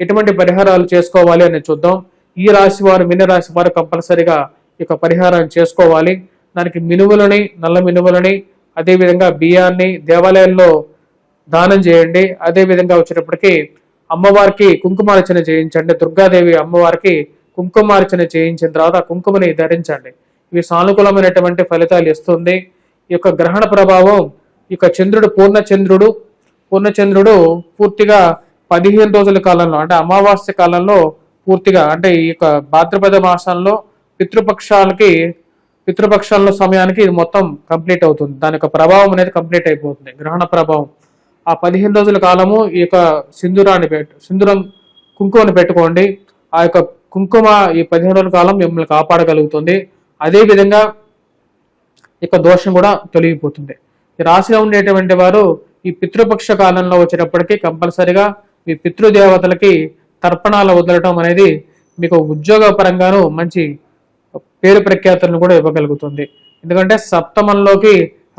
ఎటువంటి పరిహారాలు చేసుకోవాలి అని చూద్దాం. ఈ రాశి వారు మీనరాశి వారు కంపల్సరిగా ఈ యొక్క పరిహారాన్ని చేసుకోవాలి. దానికి మినుములని, నల్ల మినుములని, అదేవిధంగా బియ్యాన్ని దేవాలయాల్లో దానం చేయండి. అదేవిధంగా వచ్చేటప్పటికి అమ్మవారికి కుంకుమార్చన చేయించండి. దుర్గాదేవి అమ్మవారికి కుంకుమార్చన చేయించిన తర్వాత కుంకుమని ధరించండి. ఇవి సానుకూలమైనటువంటి ఫలితాలు ఇస్తుంది. ఈ యొక్క గ్రహణ ప్రభావం ఈ యొక్క పూర్ణచంద్రుడు పూర్తిగా 15 రోజుల కాలంలో అంటే అమావాస్య కాలంలో పూర్తిగా అంటే ఈ యొక్క భాద్రపద మాసంలో పితృపక్షాల సమయానికి ఇది మొత్తం కంప్లీట్ అవుతుంది. దాని యొక్క ప్రభావం అనేది కంప్లీట్ అయిపోతుంది. గ్రహణ ప్రభావం ఆ 15 రోజుల కాలము ఈ యొక్క సింధూరం కుంకుమను పెట్టుకోండి. ఆ యొక్క కుంకుమ ఈ 15 రోజుల కాలం మిమ్మల్ని కాపాడగలుగుతుంది. అదేవిధంగా ఇక దోషం కూడా తొలగిపోతుంది. ఈ రాశిలో ఉండేటువంటి వారు ఈ పితృపక్ష కాలంలో వచ్చేటప్పటికీ కంపల్సరిగా మీ పితృదేవతలకి తర్పణాలు వదలటం అనేది మీకు ఉద్యోగ పరంగాను మంచి పేరు ప్రఖ్యాతులను కూడా ఇవ్వగలుగుతుంది. ఎందుకంటే సప్తమంలోకి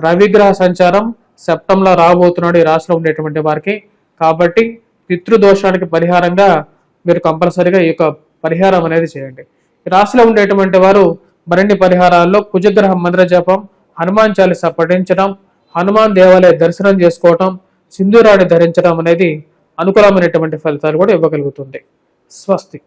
రవిగ్రహ సంచారం సప్తంలో రాబోతున్నాడు ఈ రాశిలో ఉండేటువంటి వారికి. కాబట్టి పితృదోషానికి పరిహారంగా మీరు కంపల్సరిగా ఈ యొక్క పరిహారం అనేది చేయండి. ఈ రాశిలో ఉండేటువంటి వారు మరిన్ని పరిహారాల్లో కుజగ్రహ మంత్ర జపం, హనుమాన్ చాలీసా పఠించడం, హనుమాన్ దేవాలయ దర్శనం చేసుకోవటం, సింధూరాన్ని ధరించడం అనేది అనుకూలమైనటువంటి ఫలితాలు కూడా ఇవ్వగలుగుతుంది. స్వస్తి.